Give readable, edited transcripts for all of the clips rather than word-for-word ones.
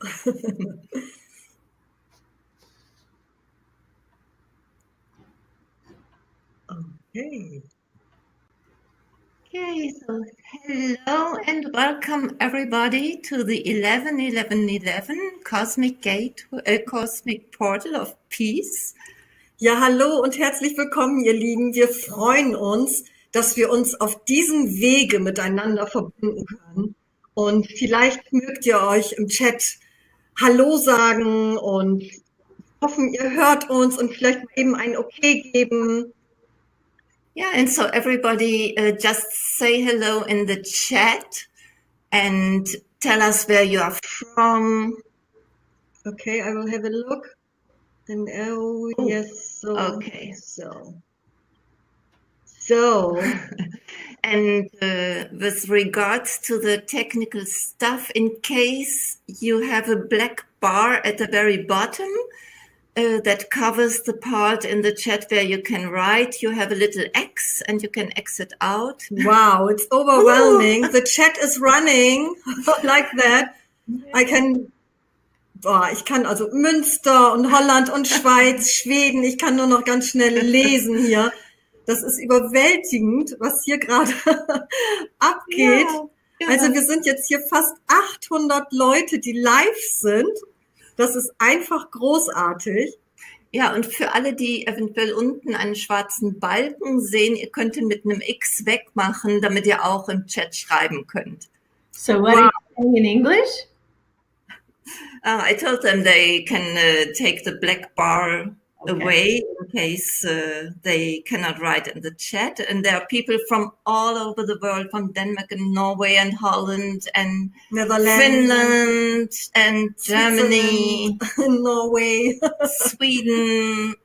Okay. Okay, so hello and welcome everybody to the 11-11-11 Cosmic Gate, Cosmic Portal of Peace. Ja, hallo und herzlich willkommen, ihr Lieben. Wir freuen uns, dass wir uns auf diesem Wege miteinander verbinden können. Und vielleicht mögt ihr euch im Chat Hallo sagen und hoffen, ihr hört uns und vielleicht mal eben ein Okay geben. Yeah, and so everybody just say hello in the chat and tell us where you are from. Okay, I will have a look. And yes, so. Okay. So. And with regards to the technical stuff, in case you have a black bar at the very bottom that covers the part in the chat where you can write, you have a little X and you can exit out. Wow, it's overwhelming. The chat is running like that. Ich kann also Münster und Holland und Schweiz, Schweden, ich kann nur noch ganz schnell lesen hier. Das ist überwältigend, was hier gerade abgeht. Ja. Also wir sind jetzt hier fast 800 Leute, die live sind. Das ist einfach großartig. Ja, und für alle, die eventuell unten einen schwarzen Balken sehen, ihr könnt ihn mit einem X wegmachen, damit ihr auch im Chat schreiben könnt. So what are you saying in English? I told them they can take the black bar away in case they cannot write in the chat. And there are people from all over the world, from Denmark and Norway and Holland and Netherlands, Finland and Germany, Norway, Sweden.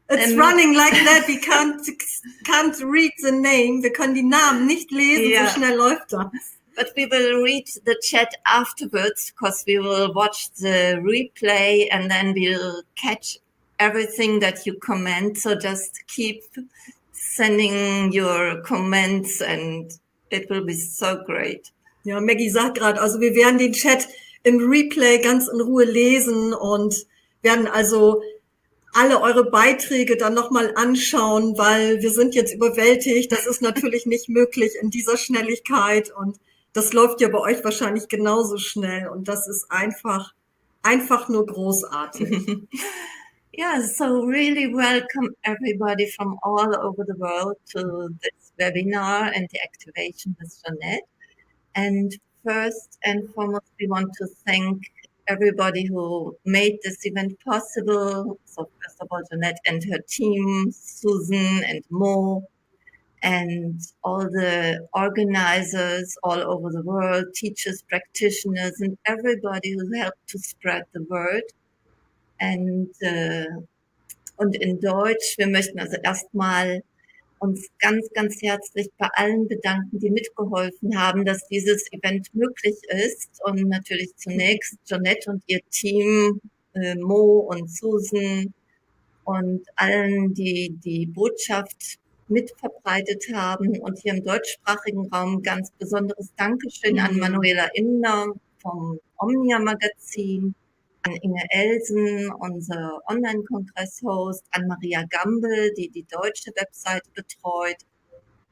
It's running like that. We can't read the name. Wir können die Namen nicht lesen. So schnell läuft das. But we will read the chat afterwards because we will watch the replay and then we'll catch everything that you comment. So just keep sending your comments and it will be so great. Ja, Maggie sagt gerade, also wir werden den Chat im Replay ganz in Ruhe lesen und werden also alle eure Beiträge dann nochmal anschauen, weil wir sind jetzt überwältigt. Das ist natürlich nicht möglich in dieser Schnelligkeit und das läuft ja bei euch wahrscheinlich genauso schnell und das ist einfach nur großartig. Yeah, so really welcome everybody from all over the world to this webinar and the activation with Jonette. And first and foremost, we want to thank everybody who made this event possible. So first of all, Jonette and her team, Susan and Mo, and all the organizers all over the world, teachers, practitioners, and everybody who helped to spread the word. Und in Deutsch, wir möchten also erstmal uns ganz, ganz herzlich bei allen bedanken, die mitgeholfen haben, dass dieses Event möglich ist. Und natürlich zunächst Jonette und ihr Team, Mo und Susan und allen, die die Botschaft mitverbreitet haben. Und hier im deutschsprachigen Raum ganz besonderes Dankeschön an Manuela Imner vom Omnia Magazin, an Inge Elsen, unser Online-Kongress-Host, an Maria Gambel, die die deutsche Webseite betreut,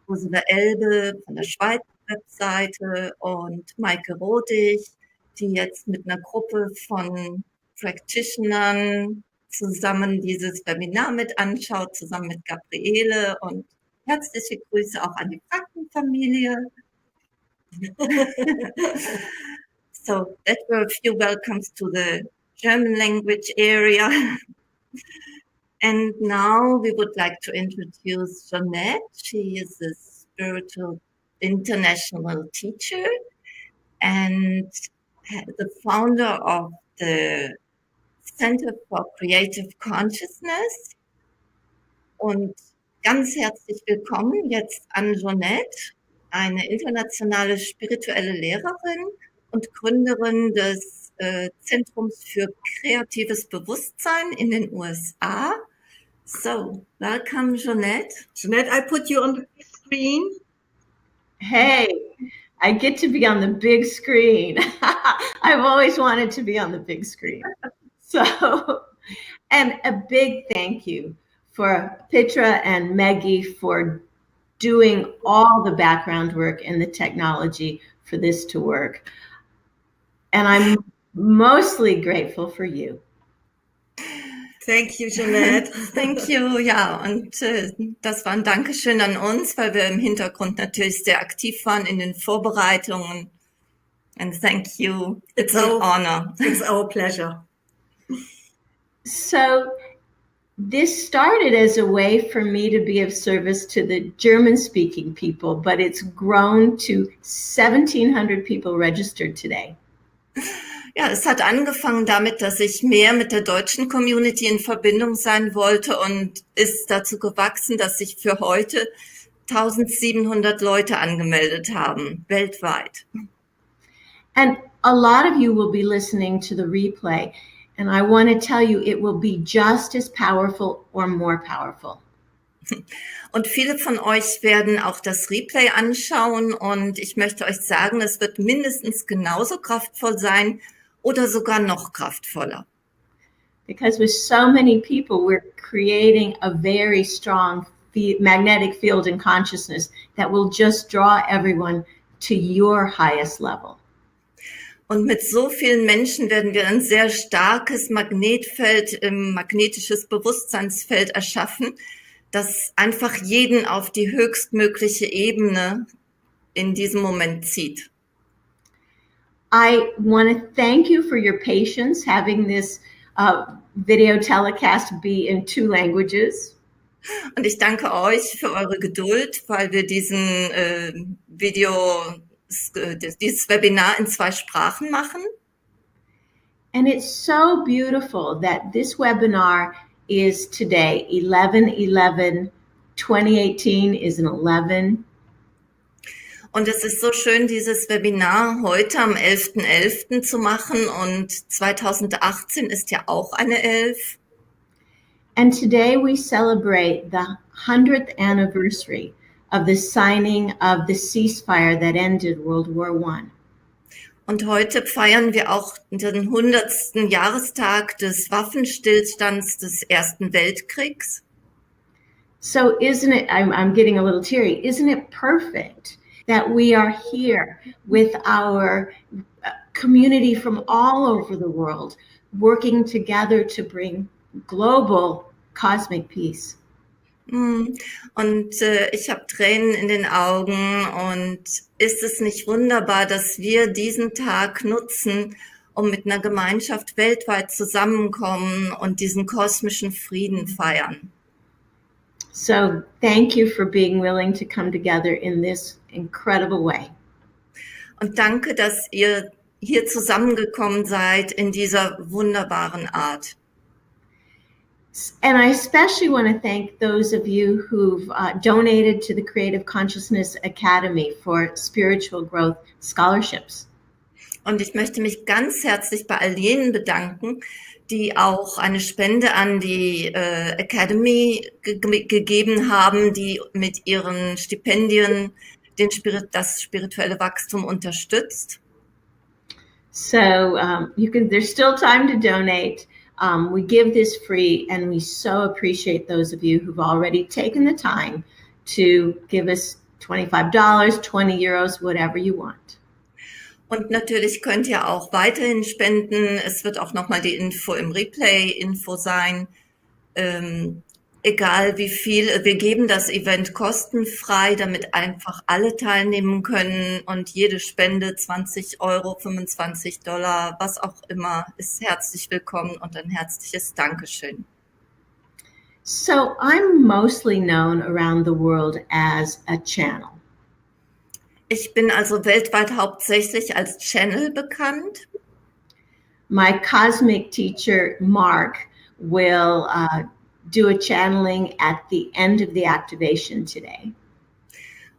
Ursula Elbe von der Schweizer Webseite und Maike Rodig, die jetzt mit einer Gruppe von Practitionern zusammen dieses Webinar mit anschaut, zusammen mit Gabriele, und herzliche Grüße auch an die Faktenfamilie. So that were a few welcomes to the German language area. And now we would like to introduce Jonette. She is a spiritual international teacher and the founder of the Center for Creative Consciousness. Und ganz herzlich willkommen jetzt an Jonette, eine internationale spirituelle Lehrerin und Gründerin des Zentrums für kreatives Bewusstsein in den USA. So, welcome, Jonette. Jonette, I put you on the screen. Hey, I get to be on the big screen. I've always wanted to be on the big screen. So, and a big thank you for Petra and Maggie for doing all the background work and the technology for this to work. And I'm mostly grateful for you. Thank you, Jonette. Thank you, ja, und das war ein Dankeschön an uns, weil wir im Hintergrund natürlich sehr aktiv waren in den Vorbereitungen. And thank you. It's an honor. It's our pleasure. So this started as a way for me to be of service to the German-speaking people, but it's grown to 1,700 people registered today. Ja, es hat angefangen damit, dass ich mehr mit der deutschen Community in Verbindung sein wollte und ist dazu gewachsen, dass sich für heute 1,700 Leute angemeldet haben, weltweit. And a lot of you will be listening to the replay, and I want to tell you it will be just as powerful or more powerful. Und viele von euch werden auch das Replay anschauen und ich möchte euch sagen, es wird mindestens genauso kraftvoll sein oder sogar noch kraftvoller. Because with so many people, we're creating a very strong magnetic field in consciousness that will just draw everyone to your highest level. Und mit so vielen Menschen werden wir ein sehr starkes Magnetfeld, magnetisches Bewusstseinsfeld erschaffen, das einfach jeden auf die höchstmögliche Ebene in diesem Moment zieht. I want to thank you for your patience having this video telecast be in 2 languages. Und ich danke euch für eure Geduld, weil wir dieses Webinar in 2 Sprachen machen. And it's so beautiful that this webinar is today, 11/11/2018 is an 11. Und es ist so schön, dieses Webinar heute am 11.11. zu machen und 2018 ist ja auch eine 11. And today we celebrate the 100th anniversary of the signing of the ceasefire that ended World War I. Und heute feiern wir auch den 100. Jahrestag des Waffenstillstands des Ersten Weltkriegs. So isn't it, I'm getting a little teary, isn't it perfect that we are here with our community from all over the world working together to bring global cosmic peace? Und ich habe Tränen in den Augen und ist es nicht wunderbar, dass wir diesen Tag nutzen, um mit einer Gemeinschaft weltweit zusammenkommen und diesen kosmischen Frieden feiern. So thank you for being willing to come together in this incredible way. Und danke, dass ihr hier zusammengekommen seid in dieser wunderbaren Art. And I especially want to thank those of you who've donated to the Creative Consciousness Academy for spiritual growth scholarships. Und ich möchte mich ganz herzlich bei all jenen bedanken, die auch eine Spende an die Academy gegeben haben, die mit ihren Stipendien das spirituelle Wachstum unterstützt. So there's still time to donate. We give this free, and we so appreciate those of you who've already taken the time to give us $25, 20 euros, whatever you want. Und natürlich könnt ihr auch weiterhin spenden. Es wird auch nochmal die Info im Replay-Info sein. Egal wie viel, wir geben das Event kostenfrei, damit einfach alle teilnehmen können und jede Spende 20 Euro, 25 $, was auch immer, ist herzlich willkommen und ein herzliches Dankeschön. So I'm mostly known around the world as a channel. Ich bin also weltweit hauptsächlich als Channel bekannt. My cosmic teacher, Mark, will do a channeling at the end of the activation today.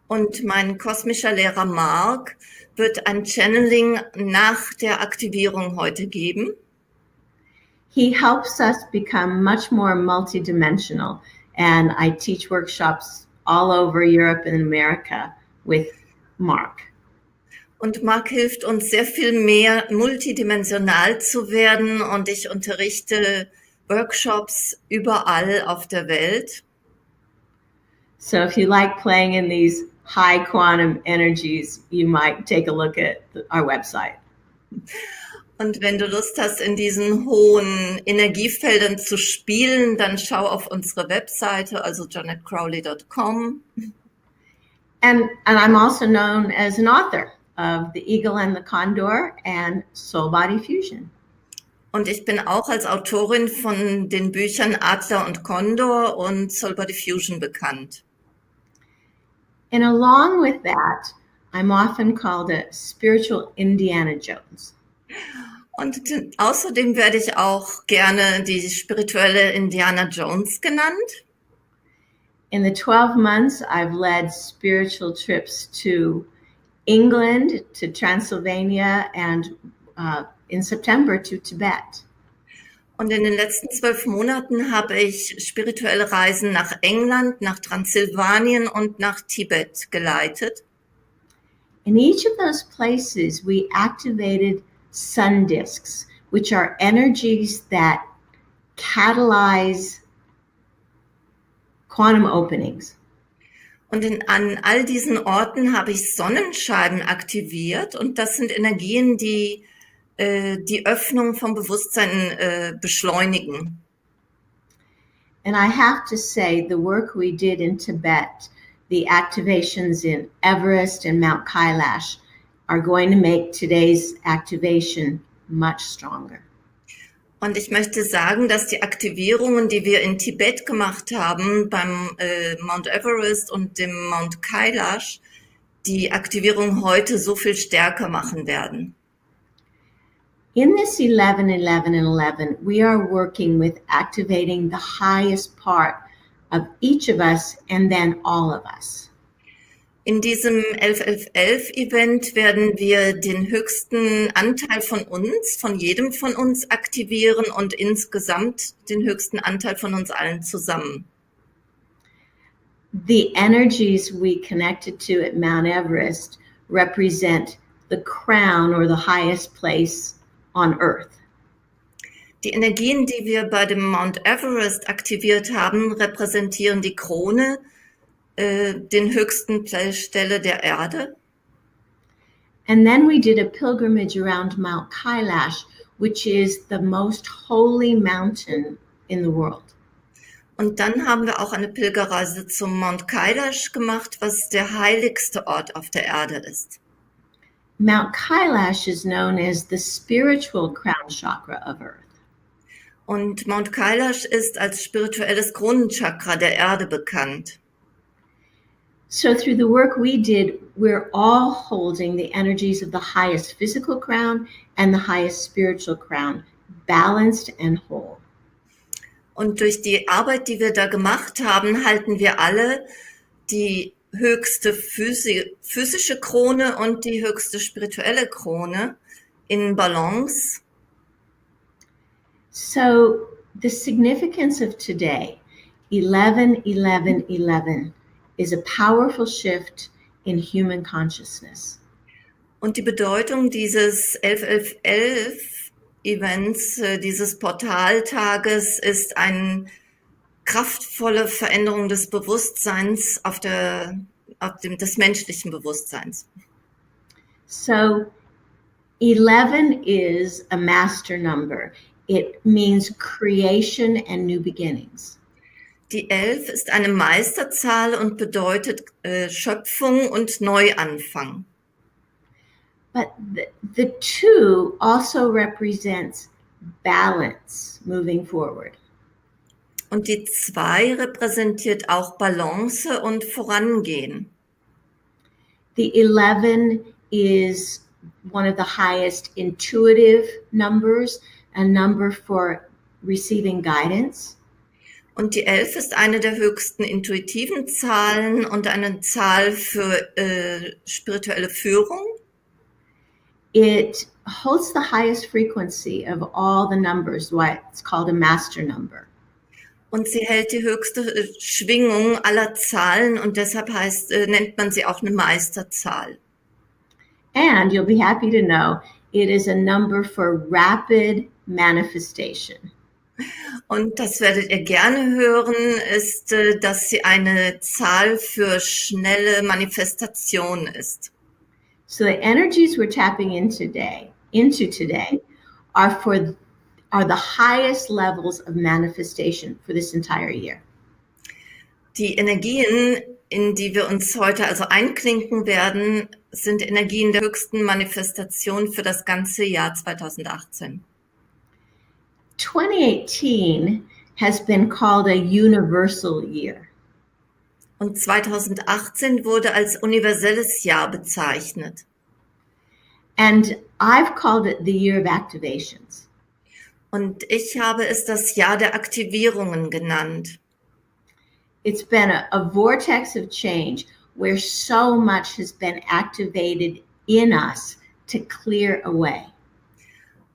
Und mein kosmischer Lehrer Mark wird ein Channeling nach der Aktivierung heute geben. He helps us become much more multidimensional, and I teach workshops all over Europe and America with Mark. Und Mark hilft uns sehr viel mehr multidimensional zu werden und ich unterrichte Workshops überall auf der Welt. So if you like playing in these high quantum energies, you might take a look at our website. Und wenn du Lust hast, in diesen hohen Energiefeldern zu spielen, dann schau auf unsere Webseite, also JonetteCrowley.com. And I'm also known as an author of The Eagle and the Condor and Soul Body Fusion. Und ich bin auch als Autorin von den Büchern Adler und Kondor und Soul Body Fusion bekannt. And along with that, I'm often called a spiritual Indiana Jones. Und außerdem werde ich auch gerne die spirituelle Indiana Jones genannt. In the 12 months, I've led spiritual trips to England, to Transylvania, and in September to Tibet. Und in den letzten 12 Monaten habe ich spirituelle Reisen nach England, nach Transsilvanien und nach Tibet geleitet. In each of those places, we activated sun disks, which are energies that catalyze quantum openings. Und an all diesen Orten habe ich Sonnenscheiben aktiviert und das sind Energien, die die Öffnung vom Bewusstsein beschleunigen. And I have to say, the work we did in Tibet, the activations in Everest and Mount Kailash, are going to make today's activation much stronger. Und ich möchte sagen, dass die Aktivierungen, die wir in Tibet gemacht haben, beim Mount Everest und dem Mount Kailash, die Aktivierung heute so viel stärker machen werden. In this 11, 11, and 11, we are working with activating the highest part of each of us and then all of us. In diesem 11-11-11-Event werden wir den höchsten Anteil von uns, von jedem von uns aktivieren und insgesamt den höchsten Anteil von uns allen zusammen. The energies we connected to at Mount Everest represent the crown or the highest place on Earth. Die Energien, die wir bei dem Mount Everest aktiviert haben, repräsentieren die Krone, den höchsten Stelle der Erde. And then we did a pilgrimage around Mount Kailash, which is the most holy mountain in the world. Und dann haben wir auch eine Pilgerreise zum Mount Kailash gemacht, was der heiligste Ort auf der Erde ist. Mount Kailash is known as the spiritual crown chakra of Earth. Und Mount Kailash ist als spirituelles Kronenchakra der Erde bekannt. So through the work we did, we're all holding the energies of the highest physical crown and the highest spiritual crown, balanced and whole. Und durch die Arbeit, die wir da gemacht haben, halten wir alle die höchste physische Krone und die höchste spirituelle Krone in Balance. So the significance of today, 11, 11, 11, is a powerful shift in human consciousness. Und die Bedeutung dieses 11-11-11-Events, dieses Portaltages, ist eine kraftvolle Veränderung des Bewusstseins des menschlichen Bewusstseins. So 11 is a master number. It means creation and new beginnings. Die 11 ist eine Meisterzahl und bedeutet Schöpfung und Neuanfang. But the 2 also represents balance moving forward. Und die 2 repräsentiert auch Balance und Vorangehen. The 11 is one of the highest intuitive numbers, a number for receiving guidance. Und die 11 ist eine der höchsten intuitiven Zahlen und eine Zahl für spirituelle Führung. It holds the highest frequency of all the numbers, why it's called a master number. Und sie hält die höchste Schwingung aller Zahlen und deshalb nennt man sie auch eine Meisterzahl. And you'll be happy to know it is a number for rapid manifestation. Und das werdet ihr gerne hören, ist, dass sie eine Zahl für schnelle Manifestation ist. So the energies we're tapping into today are the highest levels of manifestation for this entire year. Die Energien, in die wir uns heute also einklinken werden, sind Energien der höchsten Manifestation für das ganze Jahr 2018. 2018 has been called a universal year. Und 2018 wurde als universelles Jahr bezeichnet. And I've called it the year of activations. Und ich habe es das Jahr der Aktivierungen genannt. It's been a vortex of change where so much has been activated in us to clear away.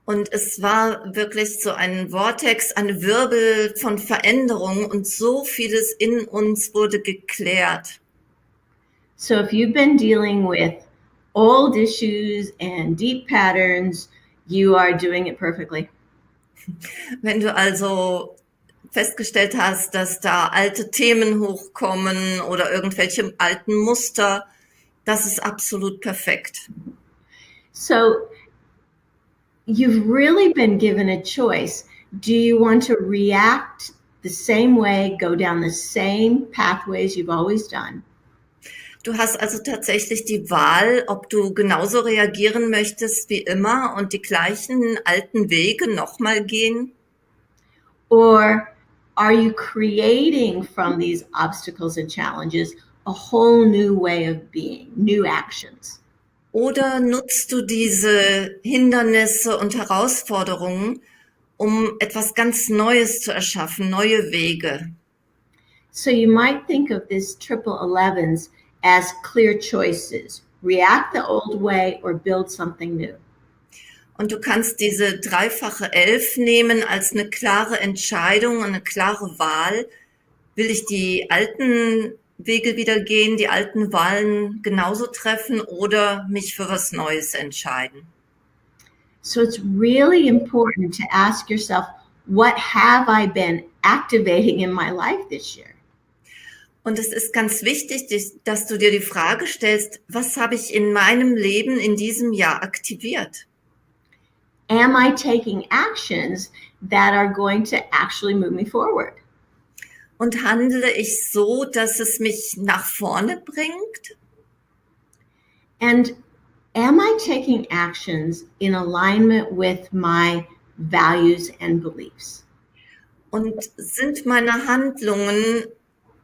Und es war wirklich so ein Vortex, ein Wirbel von Veränderung und so vieles in uns wurde geklärt. So if you've been dealing with old issues and deep patterns, you are doing it perfectly. Wenn du also festgestellt hast, dass da alte Themen hochkommen oder irgendwelche alten Muster, das ist absolut perfekt. So you've really been given a choice. Do you want to react the same way, go down the same pathways you've always done? Du hast also tatsächlich die Wahl, ob du genauso reagieren möchtest wie immer und die gleichen alten Wege nochmal gehen. Or are you creating from these obstacles and challenges a whole new way of being, new actions? Oder nutzt du diese Hindernisse und Herausforderungen, um etwas ganz Neues zu erschaffen, neue Wege? So you might think of this triple 11s as clear choices. React the old way or build something new. Und du kannst diese dreifache 11 nehmen als eine klare Entscheidung, eine klare Wahl. Will ich die alten Wege wieder gehen, die alten Wahlen genauso treffen oder mich für was Neues entscheiden? So it's really important to ask yourself, what have I been activating in my life this year? Und es ist ganz wichtig, dass du dir die Frage stellst, was habe ich in meinem Leben in diesem Jahr aktiviert? Am I taking actions that are going to actually move me forward? Und handle ich so, dass es mich nach vorne bringt? And am I taking actions in alignment with my values and beliefs? Und sind meine Handlungen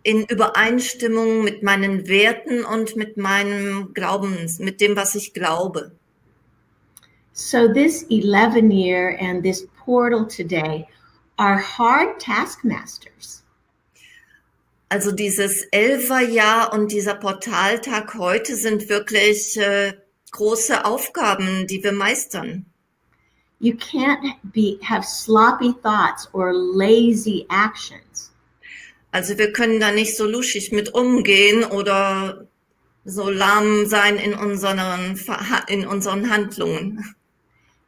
in Übereinstimmung mit meinen Werten und mit meinem Glauben, mit dem, was ich glaube? So this 11 year and this portal today are hard taskmasters. Also dieses 11er-Jahr und dieser Portaltag heute sind wirklich große Aufgaben, die wir meistern. You can't have sloppy thoughts or lazy actions. Also wir können da nicht so luschig mit umgehen oder so lahm sein in unseren Handlungen.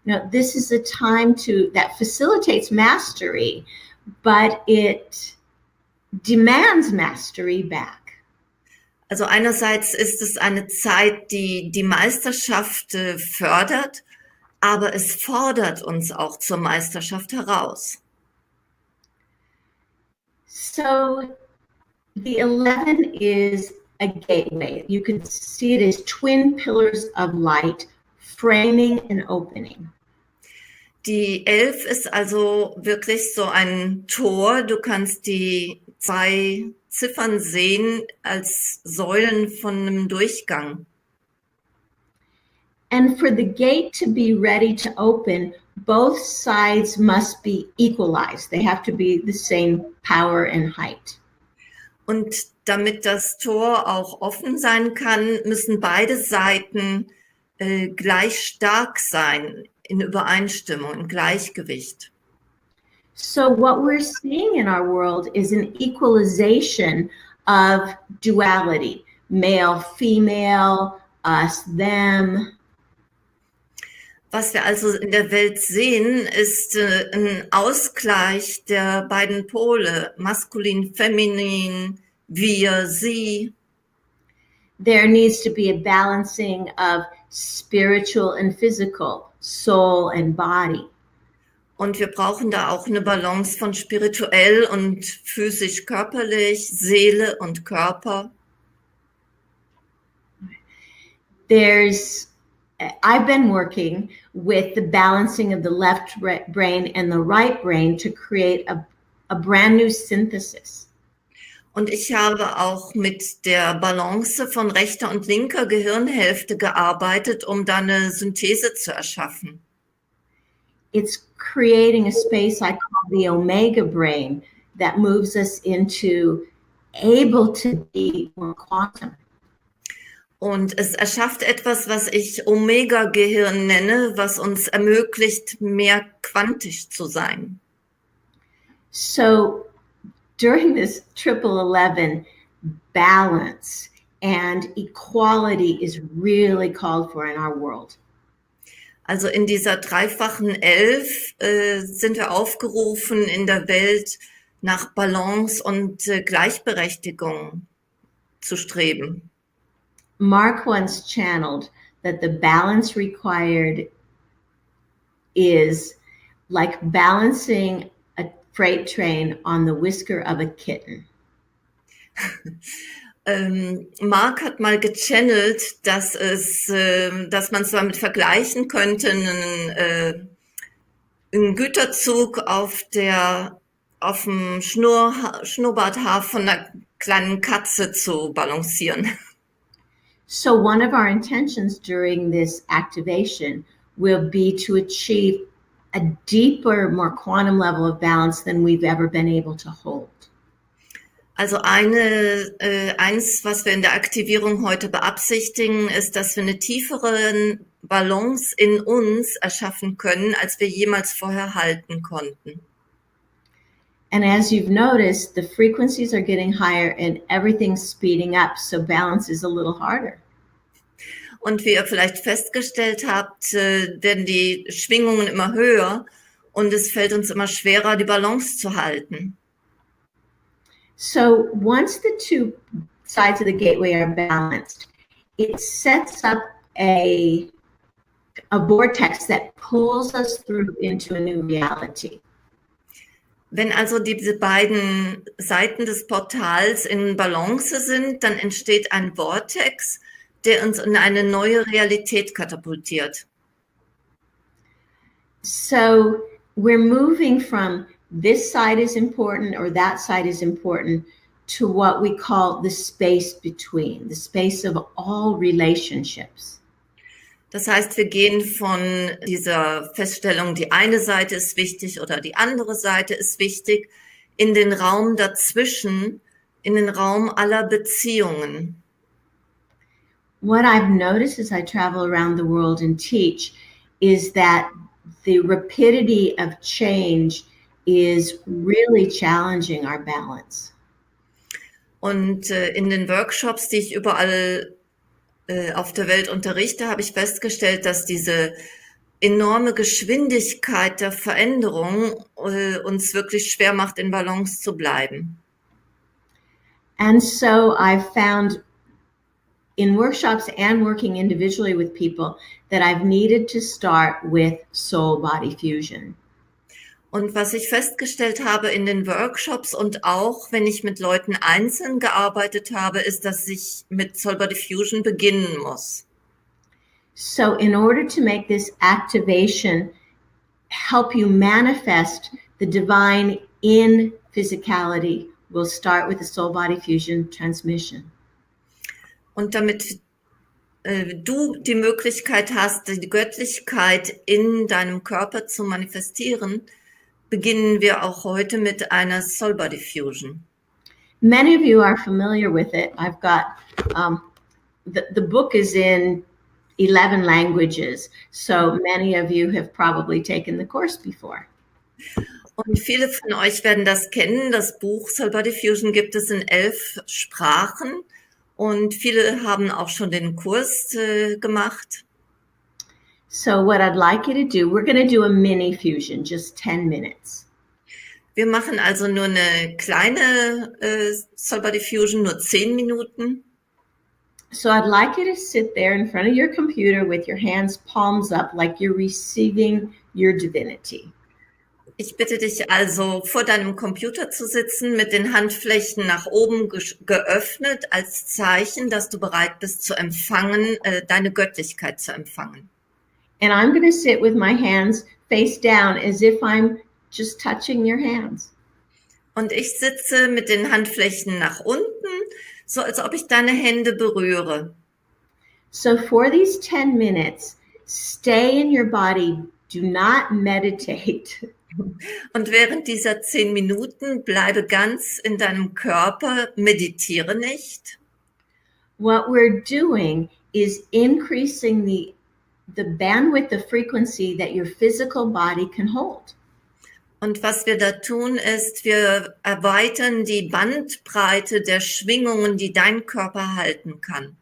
You know, this is a time that facilitates mastery, but it demands mastery back. Also einerseits ist es eine Zeit, die die Meisterschaft fördert, aber es fordert uns auch zur Meisterschaft heraus. So the 11 is a gateway. You can see it as twin pillars of light, framing and opening. Die 11 ist also wirklich so ein Tor. Du kannst die 2 Ziffern sehen als Säulen von einem Durchgang. And for the gate to be ready to open, both sides must be equalized. They have to be the same power and height. Und damit das Tor auch offen sein kann, müssen beide Seiten gleich stark sein, in Übereinstimmung, im Gleichgewicht. So what we're seeing in our world is an equalization of duality, male, female, us, them. Was wir also in der Welt sehen, ist ein Ausgleich der beiden Pole, maskulin, feminin, wir, sie. There needs to be a balancing of spiritual and physical, soul and body. Und wir brauchen da auch eine Balance von spirituell und physisch, körperlich, Seele und Körper. I've been working with the balancing of the left brain and the right brain to create a brand new synthesis. Und ich habe auch mit der Balance von rechter und linker Gehirnhälfte gearbeitet, um da eine Synthese zu erschaffen. It's creating a space I call the omega brain that moves us into able to be more quantum. Und es erschafft etwas, was ich Omega-Gehirn nenne, was uns ermöglicht, mehr quantisch zu sein. So during this 11:11, balance and equality is really called for in our world. Also in dieser dreifachen 11 sind wir aufgerufen, in der Welt nach Balance und Gleichberechtigung zu streben. Mark once channeled that the balance required is like balancing a freight train on the whisker of a kitten. Mark hat mal gechannelt, dass man es damit vergleichen könnte, einen Güterzug auf dem Schnurrbarthaar von einer kleinen Katze zu balancieren. So one of our intentions during this activation will be to achieve a deeper, more quantum level of balance than we've ever been able to hold. Also eins, was wir in der Aktivierung heute beabsichtigen, ist, dass wir eine tiefere Balance in uns erschaffen können, als wir jemals vorher halten konnten. And as you've noticed, the frequencies are getting higher and everything's speeding up, so balance is a little harder. Und wie ihr vielleicht festgestellt habt, werden die Schwingungen immer höher und es fällt uns immer schwerer, die Balance zu halten. So once the two sides of the gateway are balanced, it sets up a vortex that pulls us through into a new reality. Wenn also diese beiden Seiten des Portals in Balance sind, dann entsteht ein Vortex, der uns in eine neue Realität katapultiert. So we're moving from this side is important or that side is important to what we call the space between, the space of all relationships. Das heißt, wir gehen von dieser Feststellung, die eine Seite ist wichtig oder die andere Seite ist wichtig, in den Raum dazwischen, in den Raum aller Beziehungen. What I've noticed as I travel around the world and teach is that the rapidity of change is really challenging our balance. Und in den Workshops, die ich überall auf der Welt unterrichte, habe ich festgestellt, dass diese enorme Geschwindigkeit der Veränderung uns wirklich schwer macht, in Balance zu bleiben. And so I've found in workshops and working individually with people that I've needed to start with soul-body fusion. Und was ich festgestellt habe in den Workshops und auch, wenn ich mit Leuten einzeln gearbeitet habe, ist, dass ich mit Soul Body Fusion beginnen muss. So in order to make this activation help you manifest the divine in physicality, we'll start with the Soul Body Fusion transmission. Und damit du die Möglichkeit hast, die Göttlichkeit in deinem Körper zu manifestieren, beginnen wir auch heute mit einer Soul Body Fusion. Many of you are familiar with it. I've got, the book is in 11 languages, so many of you have probably taken the course before. Und viele von euch werden das kennen. Das Buch Soul Body Fusion gibt es in 11 Sprachen und viele haben auch schon den Kurs gemacht. So what I'd like you to do, we're going to do a mini fusion, just 10 minutes. Wir machen also nur eine kleine Soul Body Fusion, nur 10 Minuten. So I'd like you to sit there in front of your computer with your hands palms up like you're receiving your divinity. Ich bitte dich also, vor deinem Computer zu sitzen, mit den Handflächen nach oben geöffnet, als Zeichen, dass du bereit bist zu empfangen, deine Göttlichkeit zu empfangen. And I'm going to sit with my hands face down as if I'm just touching your hands. Und ich sitze mit den Handflächen nach unten, so als ob ich deine Hände berühre. So for these 10 minutes, stay in your body. Do not meditate. Und während dieser 10 Minuten bleibe ganz in deinem Körper, meditiere nicht. What we're doing is increasing the bandwidth, the frequency that your physical body can hold. Und was wir da tun, ist, wir erweitern die Bandbreite der Schwingungen, die dein Körper halten kann.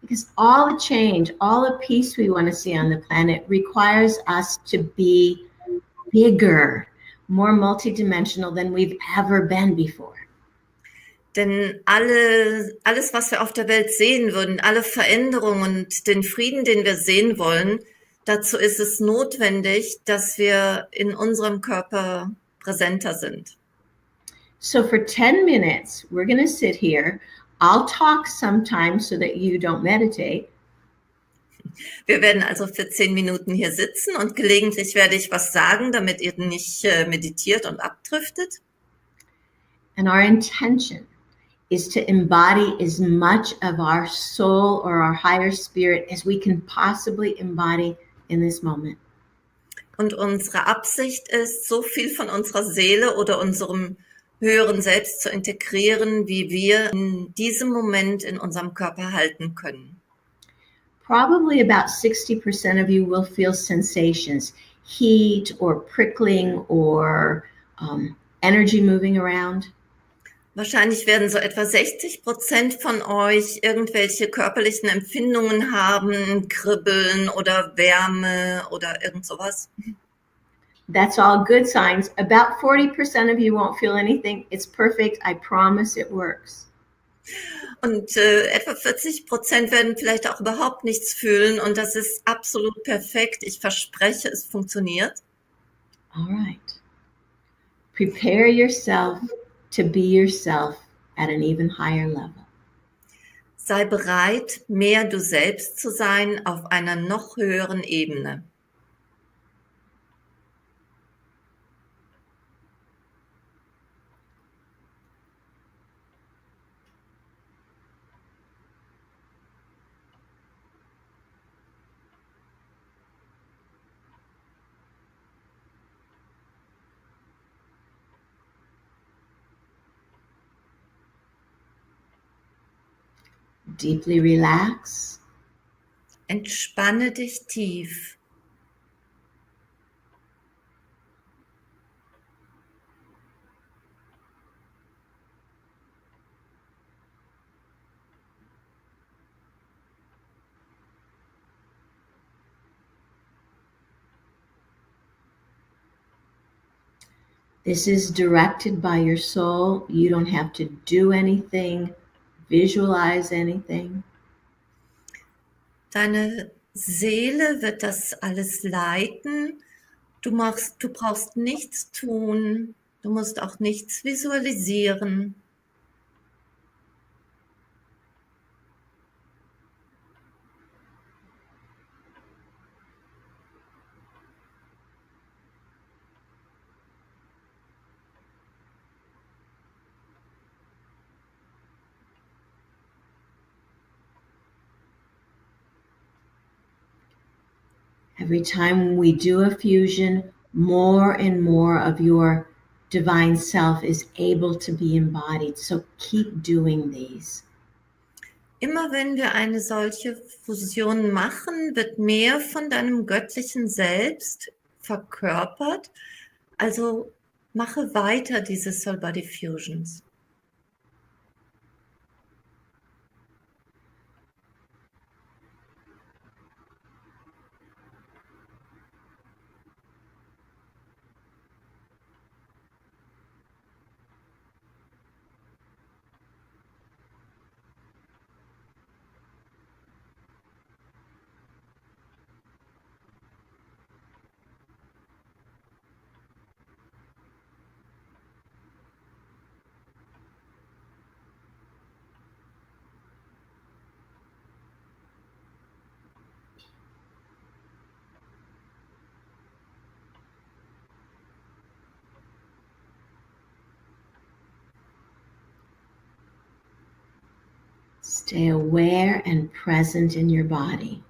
Because all the change, all the peace we want to see on the planet requires us to be bigger, more multidimensional than we've ever been before. Denn alles, was wir auf der Welt sehen würden, alle Veränderungen und den Frieden, den wir sehen wollen, dazu ist es notwendig, dass wir in unserem Körper präsenter sind. So for 10 minutes, we're going to sit here. I'll talk sometimes so that you don't meditate. Wir werden also für 10 Minuten hier sitzen und gelegentlich werde ich was sagen, damit ihr nicht meditiert und abdriftet. And our intention is to embody as much of our soul or our higher spirit as we can possibly embody in this moment. Und unsere Absicht ist, so viel von unserer Seele oder unserem höheren Selbst zu integrieren, wie wir in diesem Moment in unserem Körper halten können. Probably about 60% of you will feel sensations, heat or prickling or energy moving around. Wahrscheinlich werden so etwa 60% von euch irgendwelche körperlichen Empfindungen haben, Kribbeln oder Wärme oder irgend sowas. That's all good signs. About 40% of you won't feel anything. It's perfect. I promise it works. Und etwa 40% werden vielleicht auch überhaupt nichts fühlen und das ist absolut perfekt. Ich verspreche, es funktioniert. All right. Prepare yourself to be yourself at an even higher level. Sei bereit, mehr du selbst zu sein auf einer noch höheren Ebene. Deeply relax. Entspanne dich tief. This is directed by your soul. You don't have to do anything, visualize anything. Deine Seele wird das alles leiten. Du brauchst nichts tun. Du musst auch nichts visualisieren. Every time we do a fusion, more and more of your divine self is able to be embodied. So keep doing these. Immer wenn wir eine solche Fusion machen, wird mehr von deinem göttlichen Selbst verkörpert. Also mache weiter diese Soul Body Fusions. Stay aware and present in your body.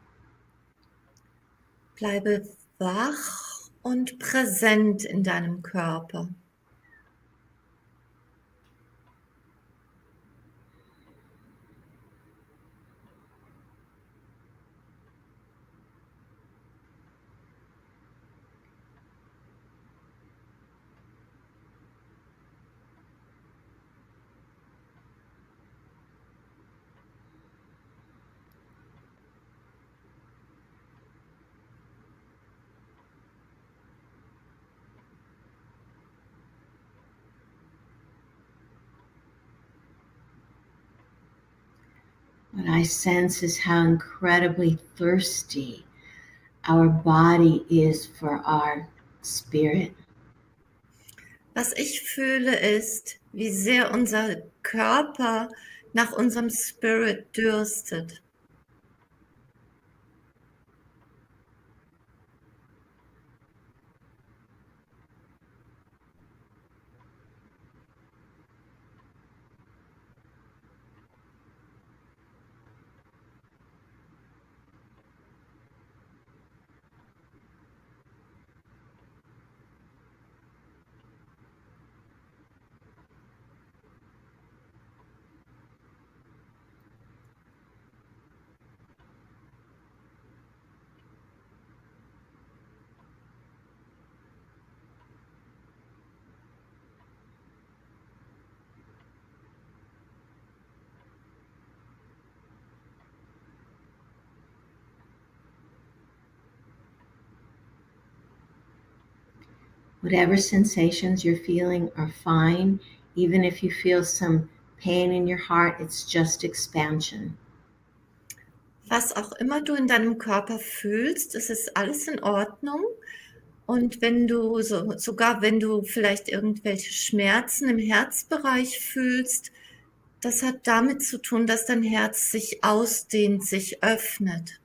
Bleibe wach und präsent in deinem Körper. What I sense is how incredibly thirsty our body is for our spirit. Was ich fühle ist, wie sehr unser Körper nach unserem Spirit dürstet. Whatever sensations you're feeling are fine. Even if you feel some pain in your heart, it's just expansion. Was auch immer du in deinem Körper fühlst, es ist alles in Ordnung. Und wenn du sogar wenn du vielleicht irgendwelche Schmerzen im Herzbereich fühlst, das hat damit zu tun, dass dein Herz sich ausdehnt, sich öffnet.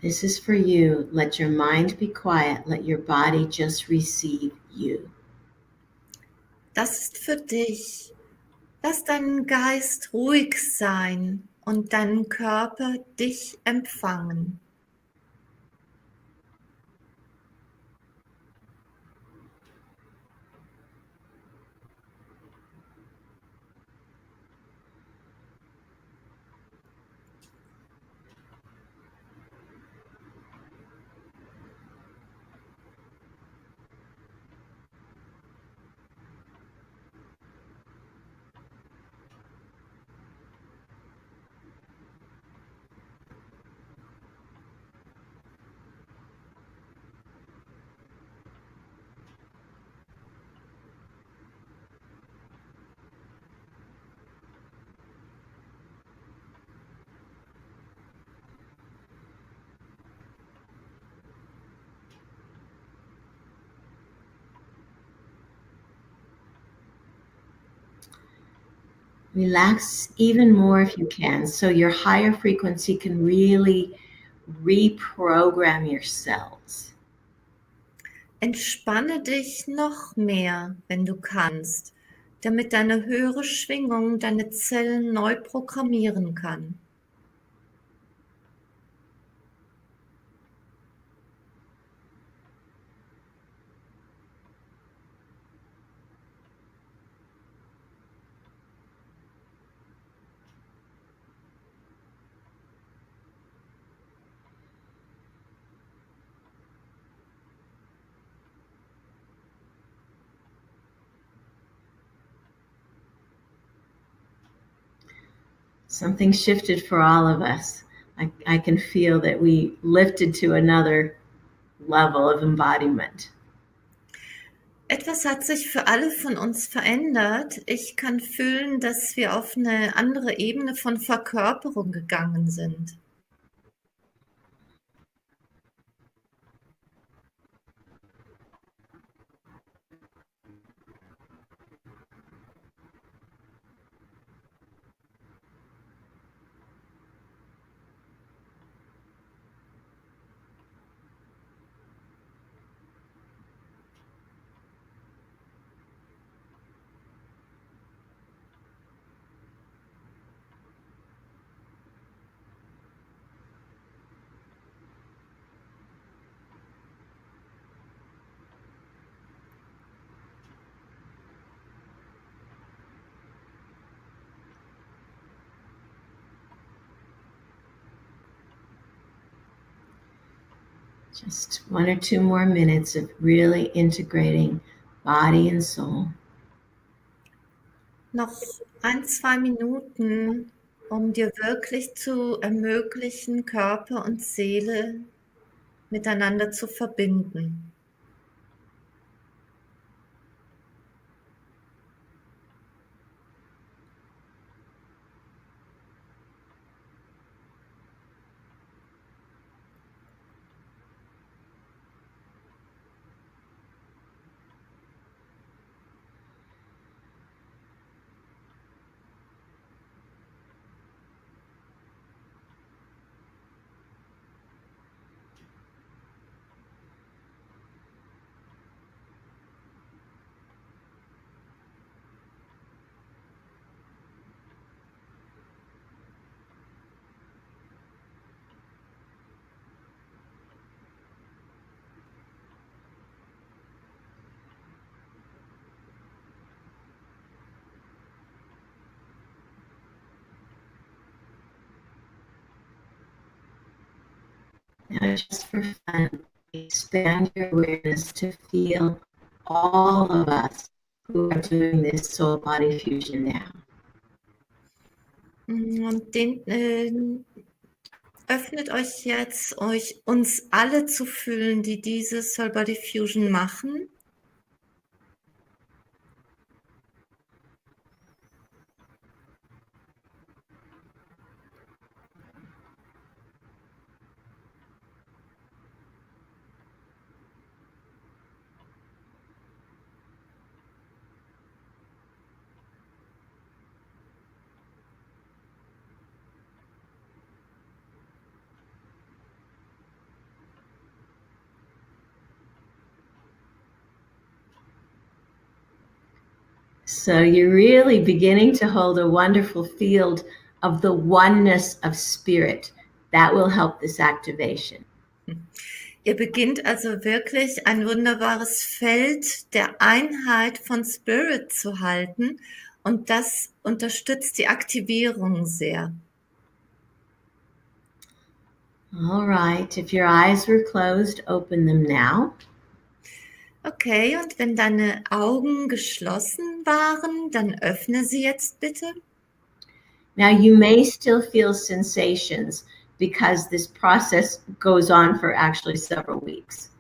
This is for you. Let your mind be quiet. Let your body just receive you. Das ist für dich. Lass deinen Geist ruhig sein und deinen Körper dich empfangen. Relax even more if you can, so your higher frequency can really reprogram your cells. Entspanne dich noch mehr, wenn du kannst, damit deine höhere Schwingung deine Zellen neu programmieren kann. Something shifted for all of us. I can feel that we lifted to another level of embodiment. Etwas hat sich für alle von uns verändert. Ich kann fühlen, dass wir auf eine andere Ebene von Verkörperung gegangen sind. Just 1 or 2 more minutes of really integrating body and soul. Noch 1, 2 Minuten, um dir wirklich zu ermöglichen, Körper und Seele miteinander zu verbinden. Now, just for fun, expand your awareness to feel all of us who are doing this soul body fusion now. Und öffnet euch jetzt, uns alle zu fühlen, die diese Soul Body Fusion machen. So you're really beginning to hold a wonderful field of the oneness of spirit. That will help this activation. Ihr beginnt also wirklich ein wunderbares Feld der Einheit von Spirit zu halten und das unterstützt die Aktivierung sehr. All right, if your eyes were closed, open them now. Okay, und wenn deine Augen geschlossen waren, dann öffne sie jetzt bitte. Now you may still feel sensations because this process goes on for actually several weeks.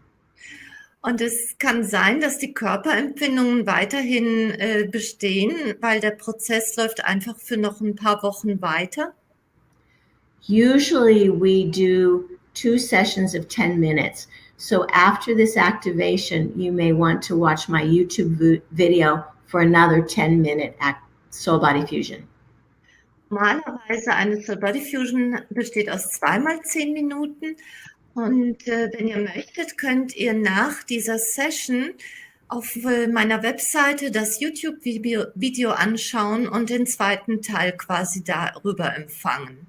Und es kann sein, dass die Körperempfindungen weiterhin bestehen, weil der Prozess läuft einfach für noch ein paar Wochen weiter. Usually we do 2 sessions of 10 minutes. So after this activation, you may want to watch my YouTube video for another 10-minute soul body fusion. Normalerweise eine Soul Body Fusion besteht aus 2 mal 10 Minuten. Und wenn ihr möchtet, könnt ihr nach dieser Session auf meiner Webseite das YouTube-Video anschauen und den zweiten Teil quasi darüber empfangen.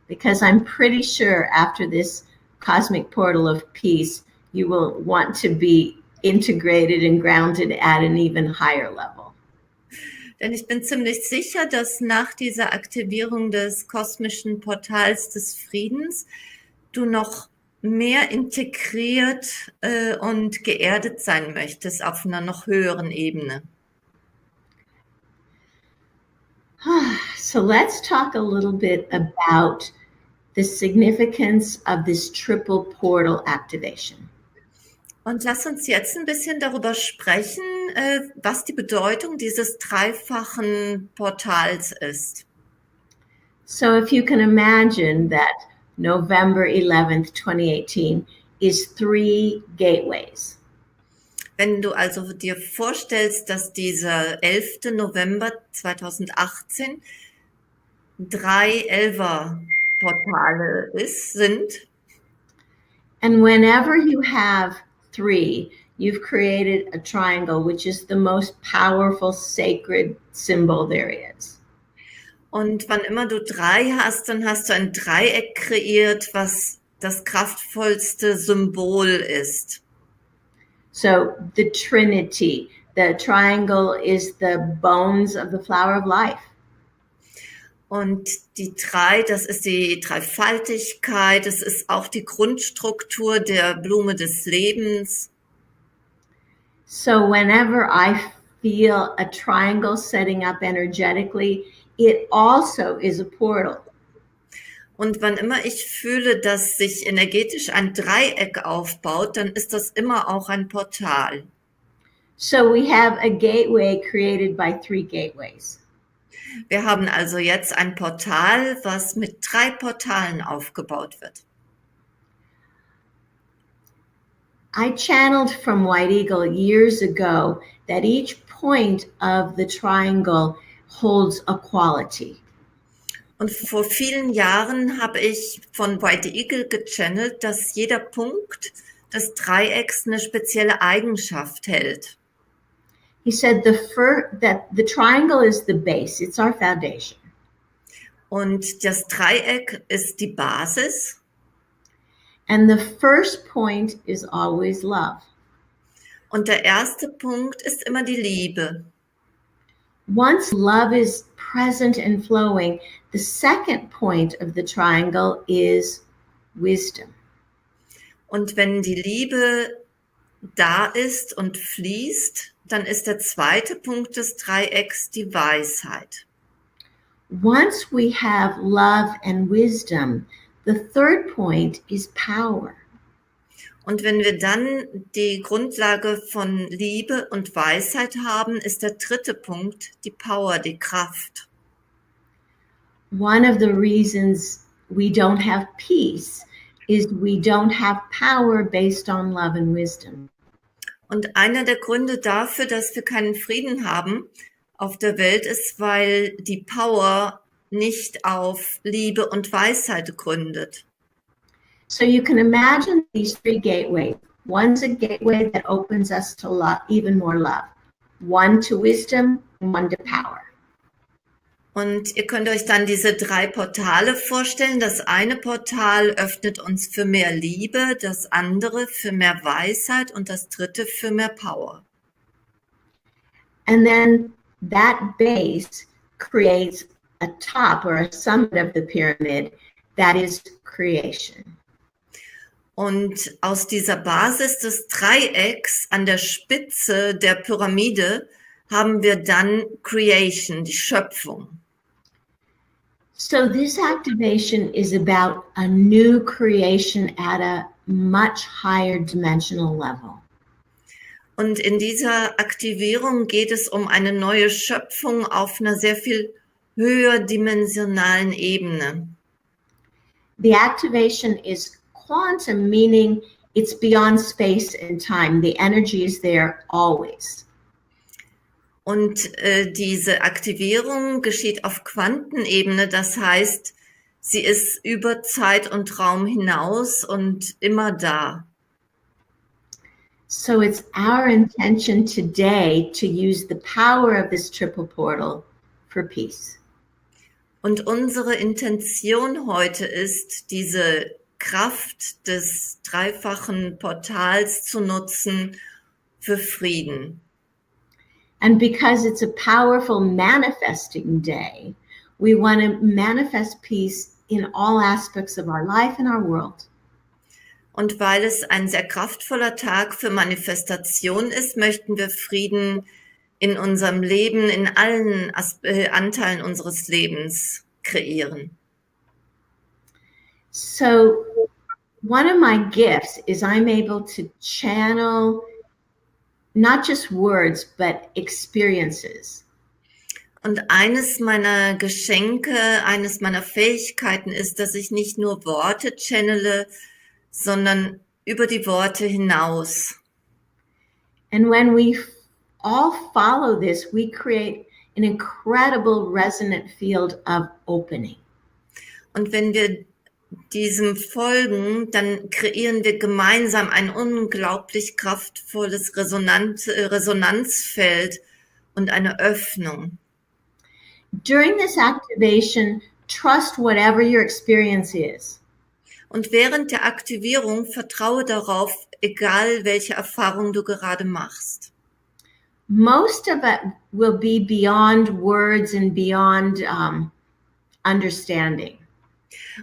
Because I'm pretty sure after this cosmic portal of peace, you will want to be integrated and grounded at an even higher level. Denn ich bin ziemlich sicher, dass nach dieser Aktivierung des kosmischen Portals des Friedens du noch mehr integriert und geerdet sein möchtest auf einer noch höheren Ebene. So let's talk a little bit about the significance of this triple portal activation. Und lass uns jetzt ein bisschen darüber sprechen, was die Bedeutung dieses dreifachen Portals ist. So if you can imagine that November 11th, 2018 is 3 gateways. Wenn du also dir vorstellst, dass dieser 11. November 2018 3 Elfer-Portale sind. And whenever you have 3, you've created a triangle, which is the most powerful sacred symbol there is. Und wann immer du 3 hast, dann hast du ein Dreieck kreiert, was das kraftvollste Symbol ist. So the Trinity, the triangle is the bones of the flower of life. Und die 3, das ist die Dreifaltigkeit, das ist auch die Grundstruktur der Blume des Lebens. So whenever I feel a triangle setting up energetically, it also is a portal. Und wann immer ich fühle, dass sich energetisch ein Dreieck aufbaut, dann ist das immer auch ein Portal. So we have a gateway created by 3 gateways. Wir haben also jetzt ein Portal, was mit 3 Portalen aufgebaut wird. I channeled from White Eagle years ago that each point of the triangle holds a quality. Und vor vielen Jahren habe ich von White Eagle gechannelt, dass jeder Punkt des Dreiecks eine spezielle Eigenschaft hält. He said that the triangle is the base, it's our foundation. Und das Dreieck ist die Basis. And the first point is always love. Und der erste Punkt ist immer die Liebe. Once love is present and flowing, the second point of the triangle is wisdom. Und wenn die Liebe da ist und fließt, dann ist der zweite Punkt des Dreiecks die Weisheit. Once we have love and wisdom, the third point is power. Und wenn wir dann die Grundlage von Liebe und Weisheit haben, ist der dritte Punkt die Power, die Kraft. One of the reasons we don't have peace is we don't have power based on love and wisdom. Und einer der Gründe dafür, dass wir keinen Frieden haben auf der Welt, ist, weil die Power nicht auf Liebe und Weisheit gründet. So you can imagine these 3 gateways. One's a gateway that opens us to love, even more love. One to wisdom, and one to power. Und ihr könnt euch dann diese 3 Portale vorstellen. Das eine Portal öffnet uns für mehr Liebe, das andere für mehr Weisheit und das dritte für mehr Power. And then that base creates a top or a summit of the pyramid that is creation. Und aus dieser Basis des Dreiecks an der Spitze der Pyramide haben wir dann Creation, die Schöpfung. So this activation is about a new creation at a much higher dimensional level. Und in dieser Aktivierung geht es um eine neue Schöpfung auf einer sehr viel höherdimensionalen Ebene. The activation is quantum, meaning it's beyond space and time. The energy is there always. Und diese Aktivierung geschieht auf Quantenebene, das heißt, sie ist über Zeit und Raum hinaus und immer da. So it's our intention today to use the power of this triple portal for peace. Und unsere Intention heute ist, diese Kraft des dreifachen Portals zu nutzen für Frieden. And because it's a powerful manifesting day, we want to manifest peace in all aspects of our life and our world. Und weil es ein sehr kraftvoller Tag für Manifestation ist, möchten wir Frieden in unserem Leben, in allen Anteilen unseres Lebens kreieren. So one of my gifts is I'm able to channel not just words, but experiences. Und eines meiner Geschenke, eines meiner Fähigkeiten ist, dass ich nicht nur Worte channele, sondern über die Worte hinaus. And when we all follow this, we create an incredible resonant field of opening. Und wenn wir diesem folgen, dann kreieren wir gemeinsam ein unglaublich kraftvolles Resonanzfeld und eine Öffnung. During this activation, trust whatever your experience is. Und während der Aktivierung vertraue darauf, egal welche Erfahrung du gerade machst. Most of it will be beyond words and beyond understanding.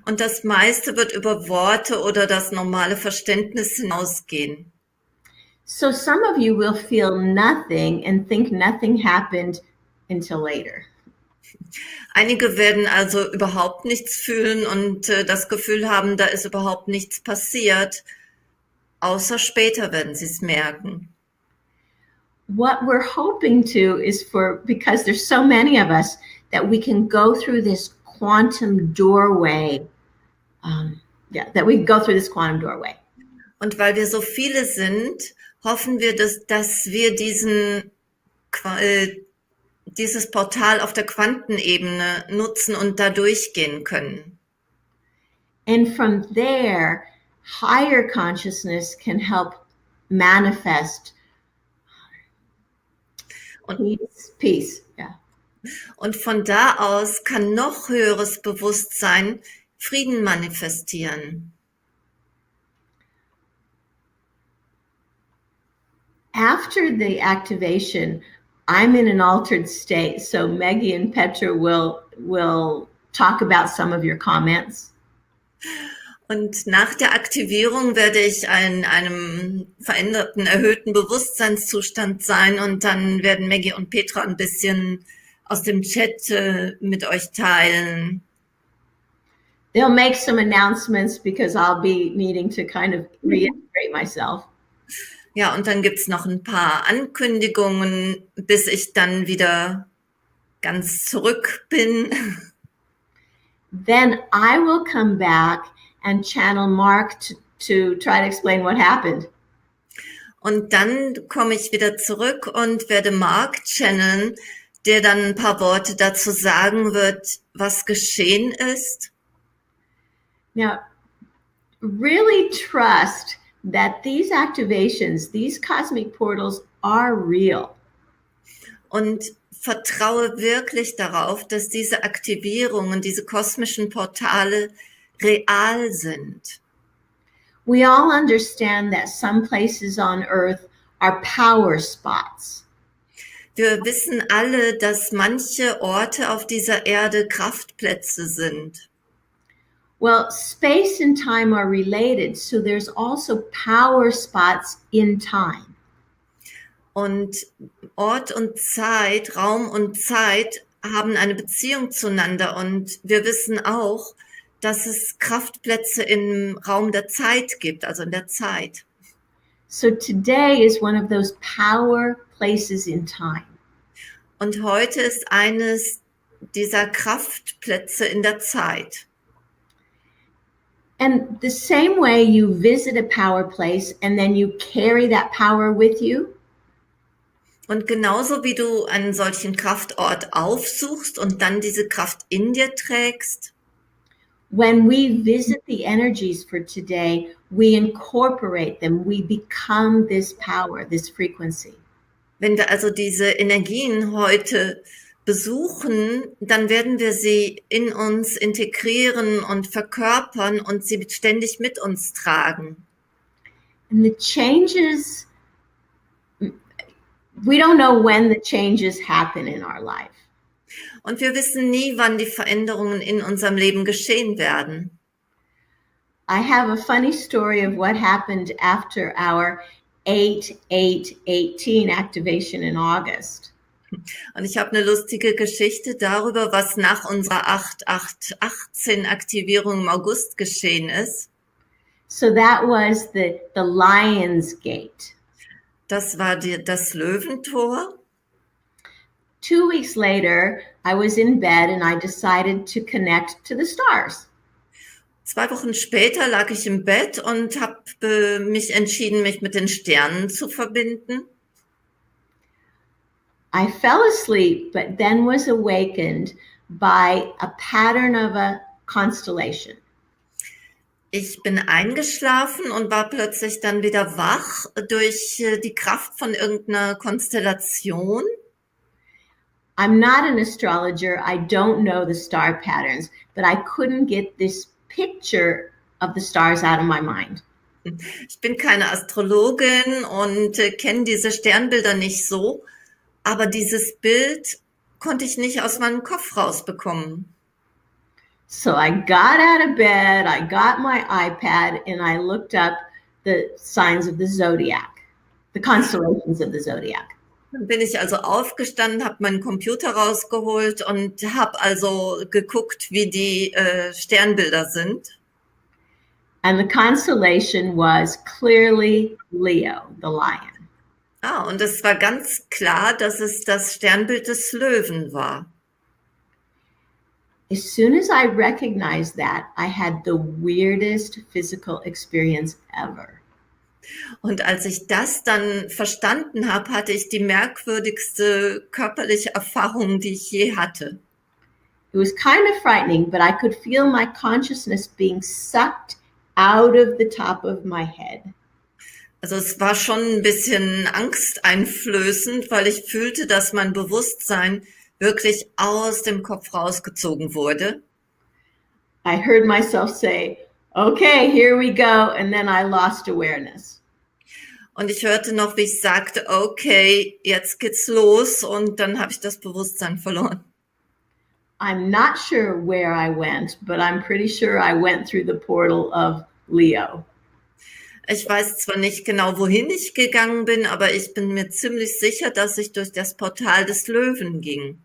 Und das meiste wird über Worte oder das normale Verständnis hinausgehen. So some of you will feel nothing and think nothing happened until later. Einige werden also überhaupt nichts fühlen und das Gefühl haben, da ist überhaupt nichts passiert, außer später werden sie es merken. What we're hoping to is because there's so many of us, that we can go through this quantum doorway. That we go through this quantum doorway. Und weil wir so viele sind, hoffen wir, dass wir dieses Portal auf der Quantenebene nutzen und da durchgehen können. And from there, higher consciousness can help manifest peace. Yeah. Und von da aus kann noch höheres Bewusstsein Frieden manifestieren. After the activation, I'm in an altered state, so Maggie and Petra will talk about some of your comments. Und nach der Aktivierung werde ich in einem veränderten, erhöhten Bewusstseinszustand sein und dann werden Maggie und Petra ein bisschen aus dem Chat mit euch teilen. They'll make some announcements because I'll be needing to kind of reiterate myself. Ja, und dann gibt's noch ein paar Ankündigungen, bis ich dann wieder ganz zurück bin. Then I will come back and channel Mark to try to explain what happened. Und dann komme ich wieder zurück und werde Mark channeln, der dann ein paar Worte dazu sagen wird, was geschehen ist. Now, really trust that these activations, these cosmic portals are real. Und vertraue wirklich darauf, dass diese Aktivierungen, diese kosmischen Portale real sind. We all understand that some places on Earth are power spots. Wir wissen alle, dass manche Orte auf dieser Erde Kraftplätze sind. Well, space and time are related, so there's also power spots in time. Und Ort und Zeit, Raum und Zeit haben eine Beziehung zueinander und wir wissen auch, dass es Kraftplätze im Raum der Zeit gibt, also in der Zeit. So today is one of those power places in time. Und heute ist eines dieser Kraftplätze in der Zeit. And the same way you visit a power place and then you carry that power with you. Und genauso wie du einen solchen Kraftort aufsuchst und dann diese Kraft in dir trägst, when we visit the energies for today, we incorporate them. We become this power, this frequency. wenn wir also diese Energien heute besuchen, dann werden wir sie in uns integrieren und verkörpern und sie ständig mit uns tragen. And the changes, we don't know when the changes happen in our life. Und wir wissen nie, wann die Veränderungen in unserem Leben geschehen werden. I have a funny story of what happened after our 8-8-18 activation in August. Und ich habe eine lustige Geschichte darüber, was nach unserer 8-8-18 Aktivierung im August geschehen ist. So that was the Lion's Gate. Das war das Löwentor. 2 weeks later, I was in bed and I decided to connect to the stars. 2 Wochen später lag ich im Bett und habe mich entschieden, mich mit den Sternen zu verbinden. I fell asleep, but then was awakened by a pattern of a constellation. Ich bin eingeschlafen und war plötzlich dann wieder wach durch die Kraft von irgendeiner Konstellation. I'm not an astrologer. I don't know the star patterns, but I couldn't get this picture of the stars out of my mind. Ich bin keine Astrologin und kenne diese Sternbilder nicht so, aber dieses Bild konnte ich nicht aus meinem Kopf rausbekommen. So I got out of bed, I got my iPad, and I looked up the signs of the zodiac, the constellations of the zodiac. Dann bin ich also aufgestanden, habe meinen Computer rausgeholt und habe also geguckt, wie die Sternbilder sind. And the constellation was clearly Leo, the lion. Und es war ganz klar, dass es das Sternbild des Löwen war. As soon as I recognized that, I had the weirdest physical experience ever. Und als ich das dann verstanden habe, hatte ich die merkwürdigste körperliche Erfahrung, die ich je hatte. It was kind of frightening, but I could feel my consciousness being sucked out of the top of my head. Also es war schon ein bisschen angsteinflößend, weil ich fühlte, dass mein Bewusstsein wirklich aus dem Kopf rausgezogen wurde. I heard myself say, okay, here we go, and then I lost awareness. Und ich hörte noch, wie ich sagte, okay, jetzt geht's los, und dann habe ich das Bewusstsein verloren. I'm not sure where I went, but I'm pretty sure I went through the portal of Leo. Ich weiß zwar nicht genau, wohin ich gegangen bin, aber ich bin mir ziemlich sicher, dass ich durch das Portal des Löwen ging.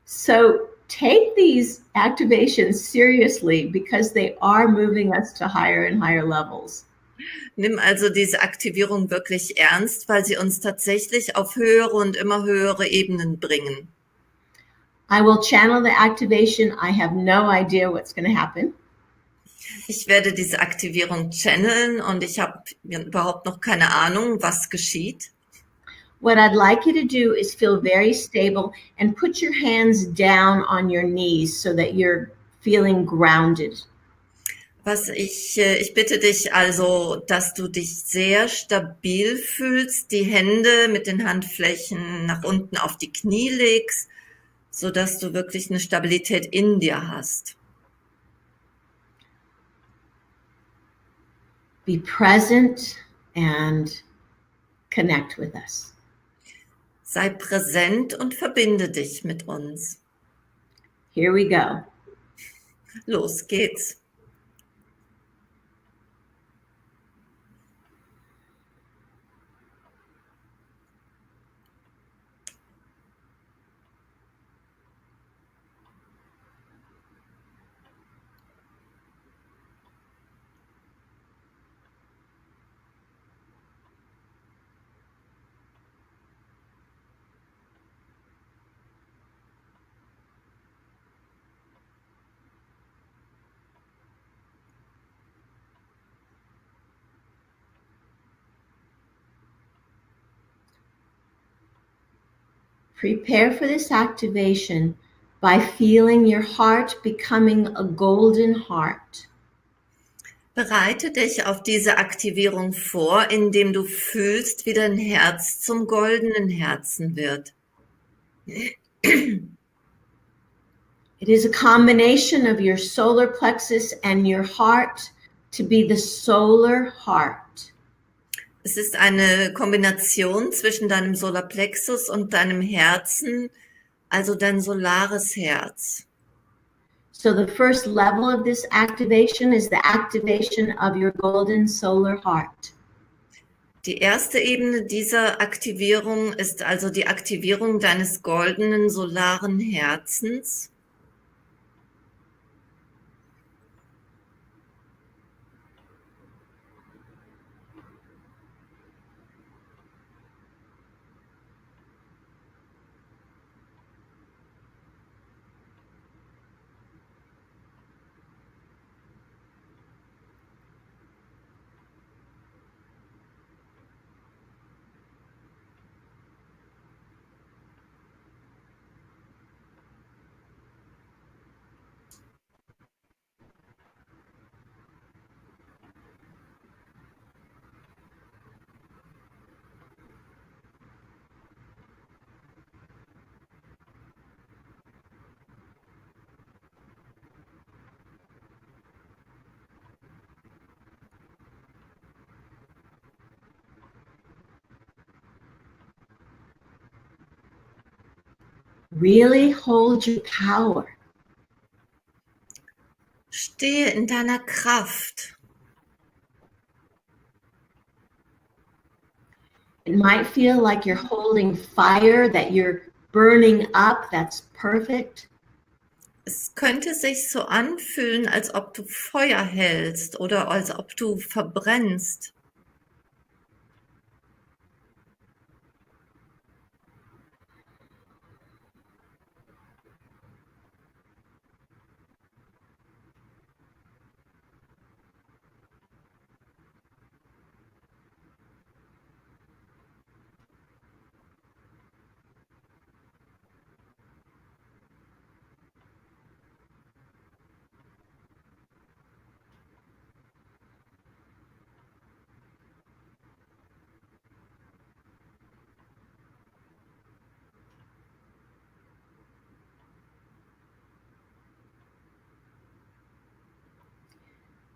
So take these activations seriously because they are moving us to higher and higher levels. Nimm also diese Aktivierung wirklich ernst, weil sie uns tatsächlich auf höhere und immer höhere Ebenen bringen. I will channel the activation. I have no idea what's going to happen. Ich werde diese Aktivierung channeln und ich habe überhaupt noch keine Ahnung, was geschieht. What I'd like you to do is feel very stable and put your hands down on your knees so that you're feeling grounded. Ich bitte dich also, dass du dich sehr stabil fühlst, die Hände mit den Handflächen nach unten auf die Knie legst, so dass du wirklich eine Stabilität in dir hast. Be present and connect with us. Sei präsent und verbinde dich mit uns. Here we go. Los geht's. Prepare for this activation by feeling your heart becoming a golden heart. Bereite dich auf diese Aktivierung vor, indem du fühlst, wie dein Herz zum goldenen Herzen wird. It is a combination of your solar plexus and your heart to be the solar heart. Es ist eine Kombination zwischen deinem Solarplexus und deinem Herzen, also dein solares Herz. So the first level of this activation is the activation of your golden solar heart. Die erste Ebene dieser Aktivierung ist also die Aktivierung deines goldenen solaren Herzens. Really hold your power. Stehe in deiner Kraft. It might feel like you're holding fire, that you're burning up. That's perfect. Es könnte sich so anfühlen, als ob du Feuer hältst oder als ob du verbrennst.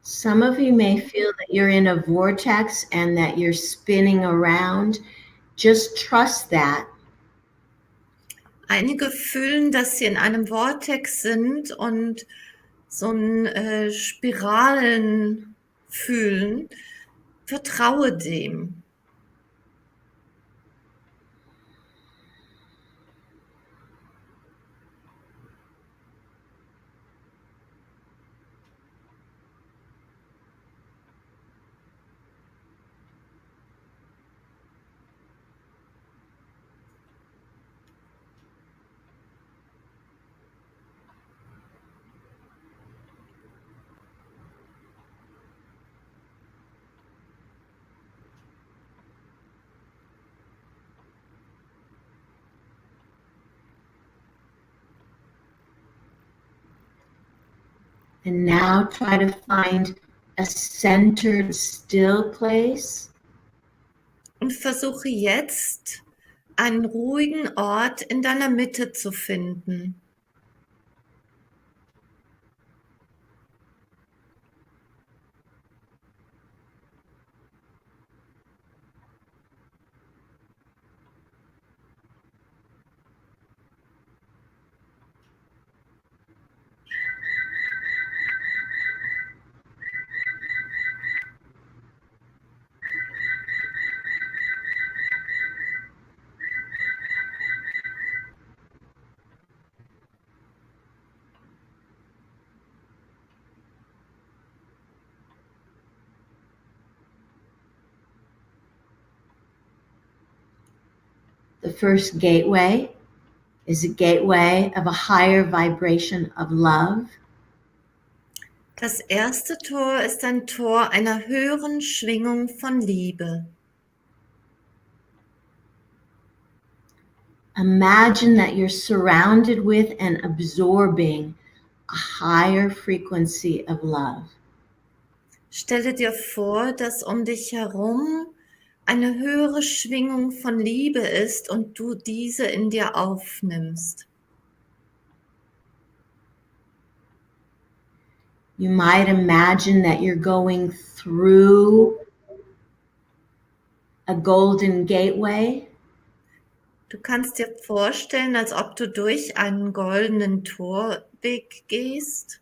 Some of you may feel that you're in a vortex and that you're spinning around. Just trust that. Einige fühlen, dass sie in einem Vortex sind und so ein Spiralen fühlen. Vertraue dem. And now try to find a centered, still place. Und versuche jetzt, einen ruhigen Ort in deiner Mitte zu finden. The first gateway is a gateway of a higher vibration of love. Das erste Tor ist ein Tor einer höheren Schwingung von Liebe. Imagine that you're surrounded with and absorbing a higher frequency of love. Stelle dir vor, dass um dich herum eine höhere Schwingung von Liebe ist und du diese in dir aufnimmst. You might imagine that you're going through a golden gateway. Du kannst dir vorstellen, als ob du durch einen goldenen Torweg gehst.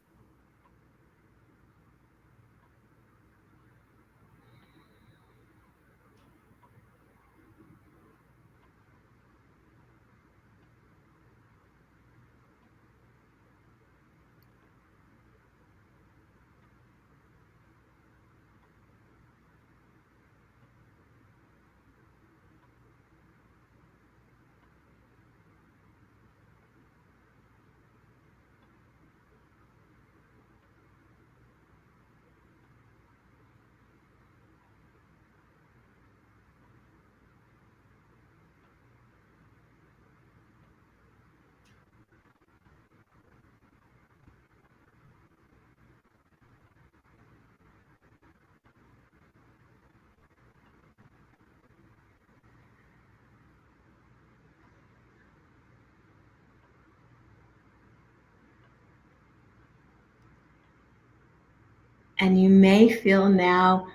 And you may feel now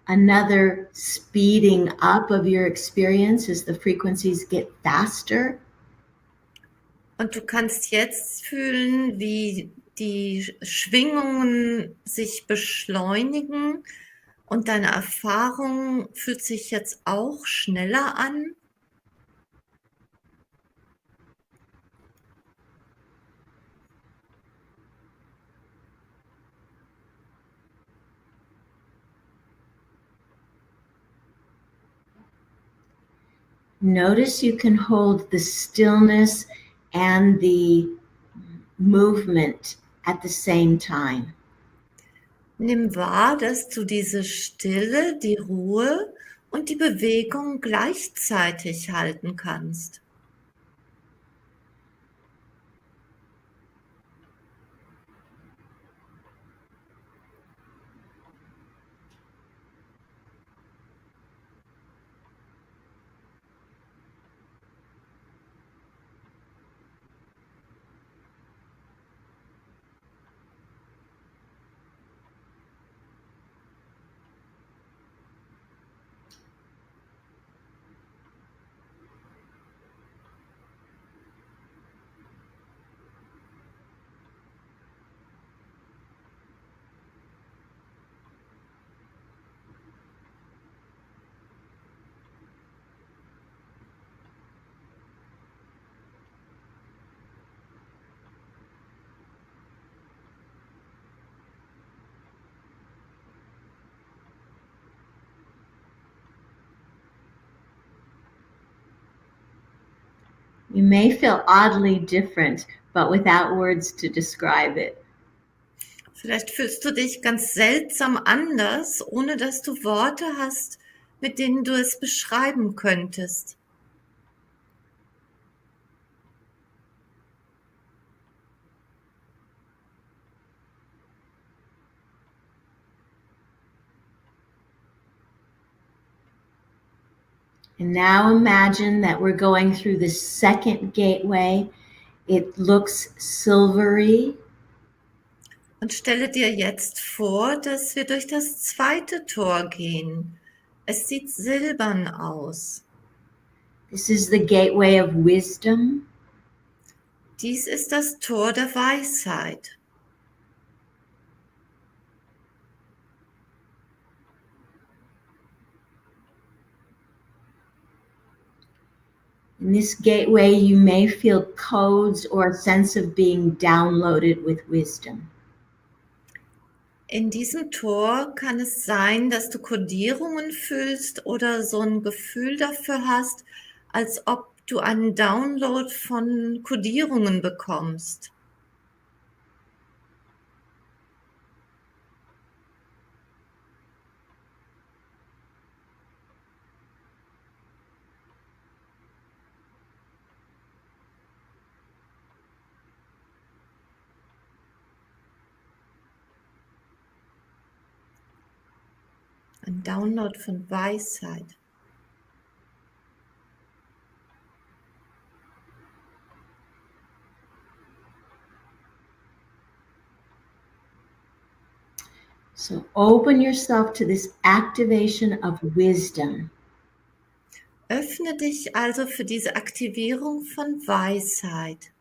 another speeding up of your experience as the frequencies get faster. Und du kannst dir vorstellen, dass du Und du kannst jetzt fühlen, wie die Schwingungen sich beschleunigen und deine Erfahrung fühlt sich jetzt auch schneller an. Notice you can hold the stillness and the movement at the same time. Nimm wahr, dass du diese Stille, die Ruhe und die Bewegung gleichzeitig halten kannst. You may feel oddly different, but without words to describe it. Vielleicht fühlst du dich ganz seltsam anders, ohne dass du Worte hast, mit denen du es beschreiben könntest. And now imagine that we're going through the second gateway. It looks silvery. Und stelle dir jetzt vor, dass wir durch das zweite Tor gehen. Es sieht silbern aus. This is the gateway of wisdom. Dies ist das Tor der Weisheit. In this gateway, you may feel codes or a sense of being downloaded with wisdom. In diesem Tor kann es sein, dass du Kodierungen fühlst oder so ein Gefühl dafür hast, als ob du einen Download von Kodierungen bekommst. Ein Download von Weisheit. So open yourself to this activation of wisdom. Öffne dich also für diese Aktivierung von Weisheit.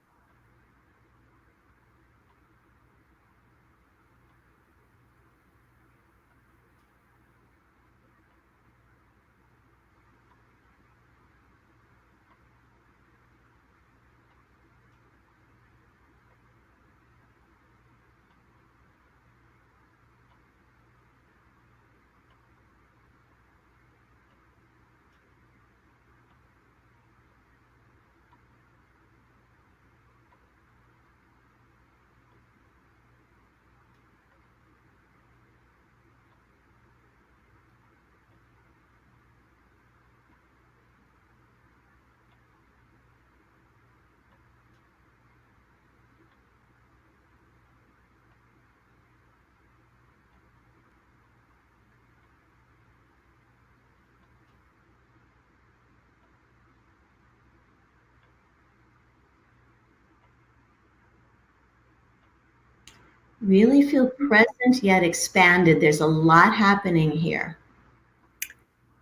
Really feel present yet expanded. There's a lot happening here.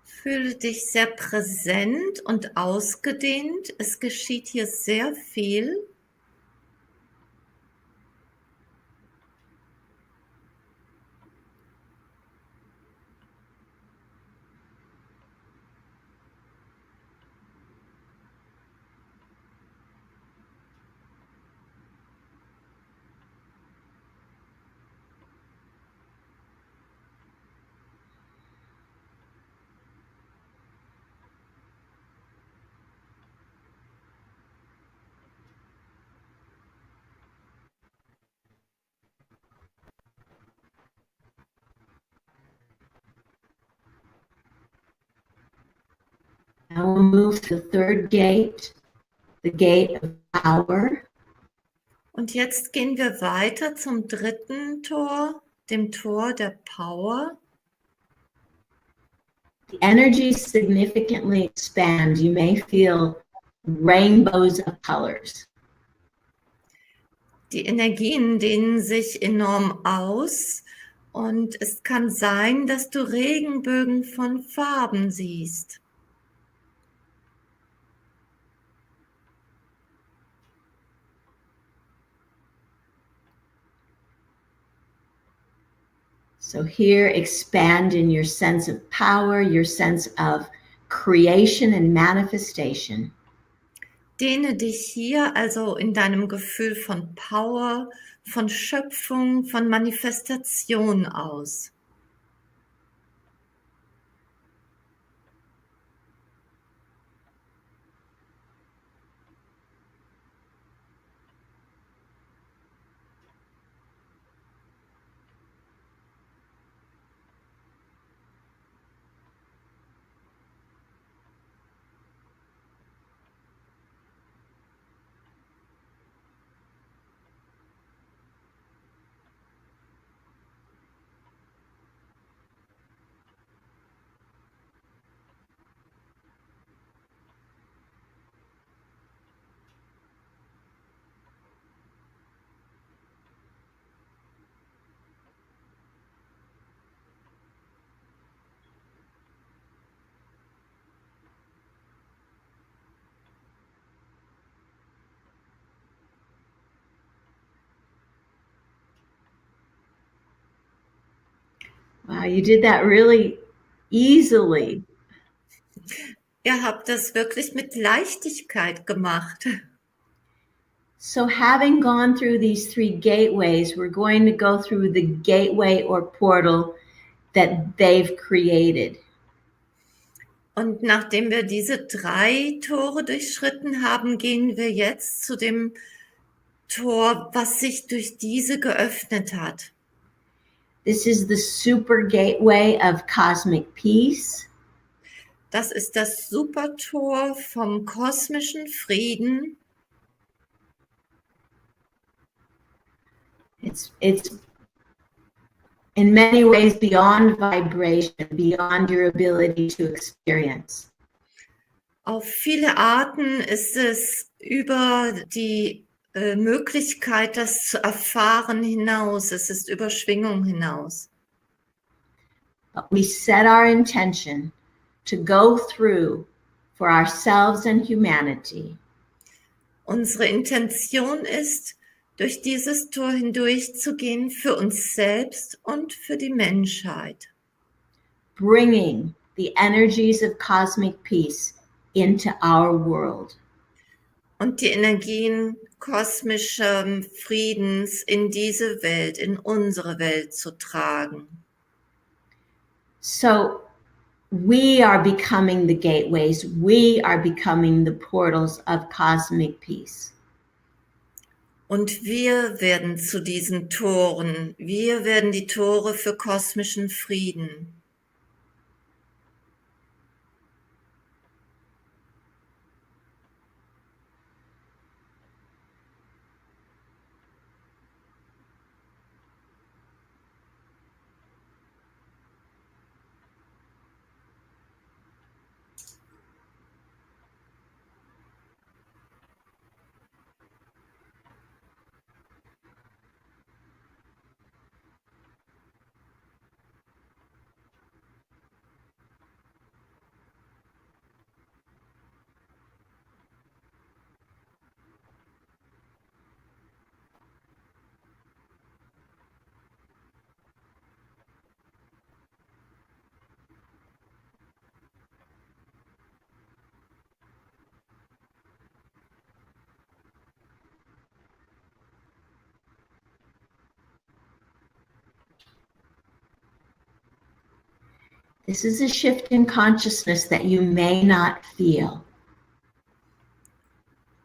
Fühle dich sehr präsent und ausgedehnt. Es geschieht hier sehr viel. Now we'll move to the third gate, the gate of power. Und jetzt gehen wir weiter zum dritten Tor, dem Tor der Power. The energies significantly expand. You may feel rainbows of colors. Die Energien dehnen sich enorm aus und es kann sein, dass du Regenbögen von Farben siehst. So here, expand in your sense of power, your sense of creation and manifestation. Dehne dich hier also in deinem Gefühl von Power, von Schöpfung, von Manifestation aus. Wow, you did that really easily. Ihr habt das wirklich mit Leichtigkeit gemacht. So having gone through these three gateways, we're going to go through the gateway or portal that they've created. Und nachdem wir diese 3 Tore durchschritten haben, gehen wir jetzt zu dem Tor, was sich durch diese geöffnet hat. This is the super gateway of cosmic peace. Das ist das Supertor vom kosmischen Frieden. It's in many ways beyond vibration, beyond your ability to experience. Auf viele Arten ist es über die Möglichkeit, das zu erfahren hinaus. Es ist über Schwingung hinaus. But we set our intention to go through for ourselves and humanity. Unsere Intention ist, durch dieses Tor hindurchzugehen für uns selbst und für die Menschheit. Bringing the energies of cosmic peace into our world. Und die Energien kosmischen Friedens in diese Welt, in unsere Welt zu tragen. So we are becoming the gateways. We are becoming the portals of cosmic peace. Und wir werden zu diesen Toren. Wir werden die Tore für kosmischen Frieden. This is a shift in consciousness that you may not feel.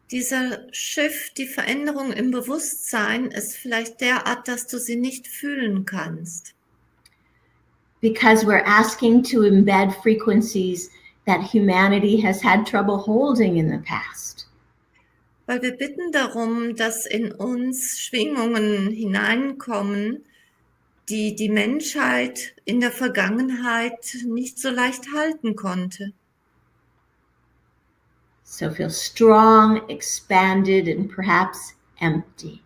Dieser Shift, die Veränderung im Bewusstsein ist vielleicht derart, dass du sie nicht fühlen kannst. Because we're asking to embed frequencies that humanity has had trouble holding in the past. Weil wir bitten darum, dass in uns Schwingungen hineinkommen, die die Menschheit in der Vergangenheit nicht so leicht halten konnte. So feel strong, expanded, and perhaps empty.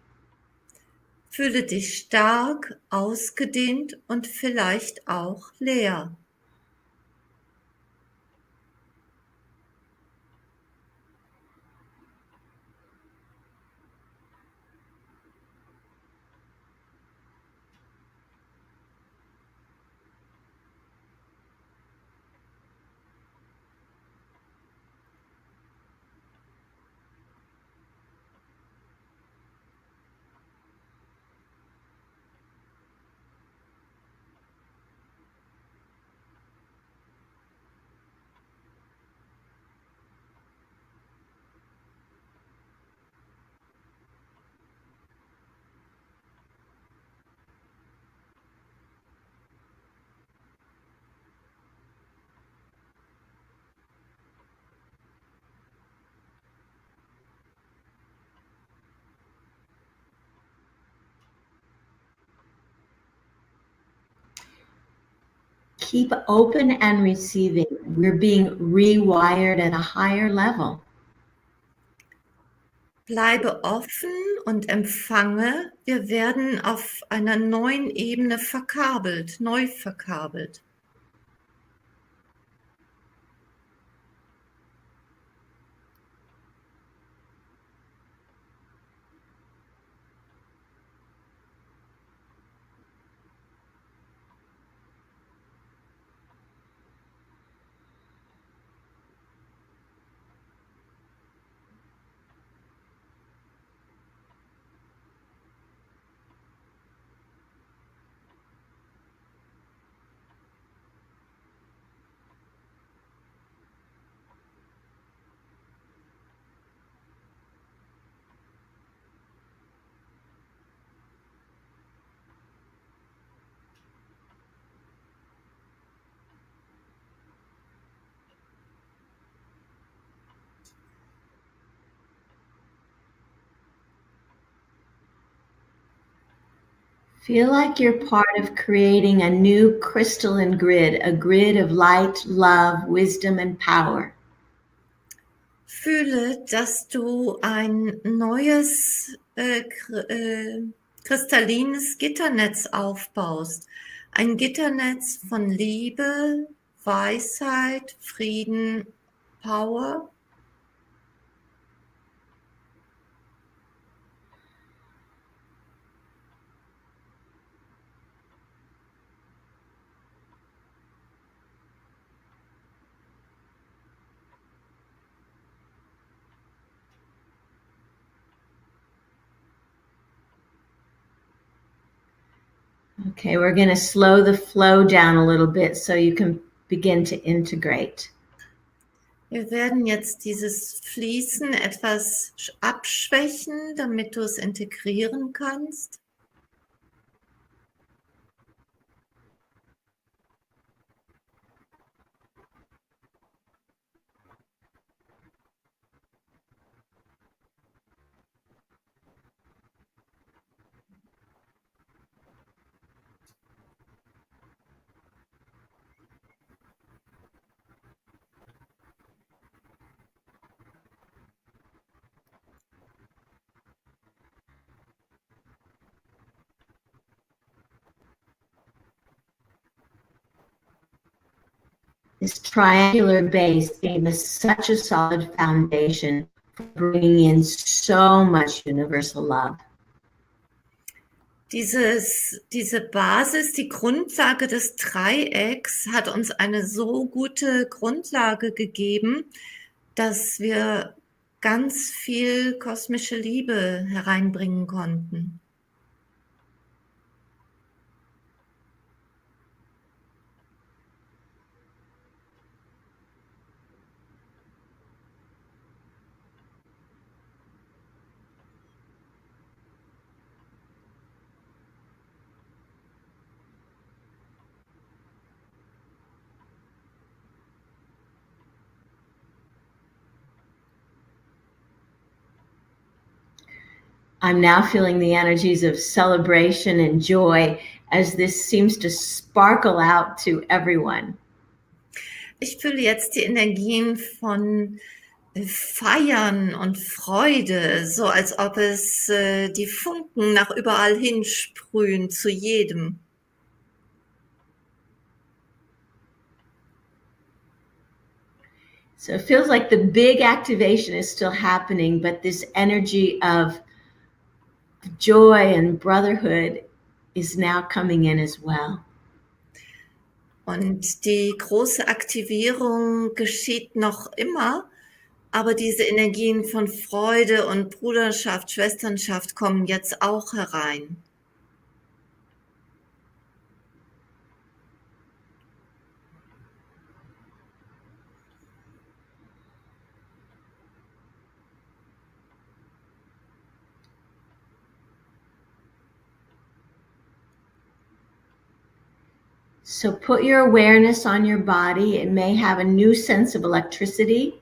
Fühle dich stark, ausgedehnt und vielleicht auch leer. Keep open and receiving. We're being rewired at a higher level. Bleibe offen und empfange. Wir werden auf einer neuen Ebene verkabelt, neu verkabelt. Feel like you're part of creating a new crystalline grid, a grid of light, love, wisdom, and power. Fühle, dass du ein neues kristallines Gitternetz aufbaust. Ein Gitternetz von Liebe, Weisheit, Frieden, Power. Okay, we're going to slow the flow down a little bit so you can begin to integrate. Wir werden jetzt dieses Fließen etwas abschwächen, damit du es integrieren kannst. This triangular base gave us such a solid foundation for bringing in so much universal love. Diese Basis, die Grundlage des Dreiecks hat uns eine so gute Grundlage gegeben, dass wir ganz viel kosmische Liebe hereinbringen konnten. I'm now feeling the energies of celebration and joy as this seems to sparkle out to everyone. Ich fühle jetzt die Energien von Feiern und Freude, so als ob es die Funken nach überall hinsprühen zu jedem. So it feels like the big activation is still happening, but this energy of joy and brotherhood is now coming in as well. Und die große Aktivierung geschieht noch immer, aber diese Energien von Freude und Bruderschaft, Schwesternschaft kommen jetzt auch herein. So put your awareness on your body. It may have a new sense of electricity.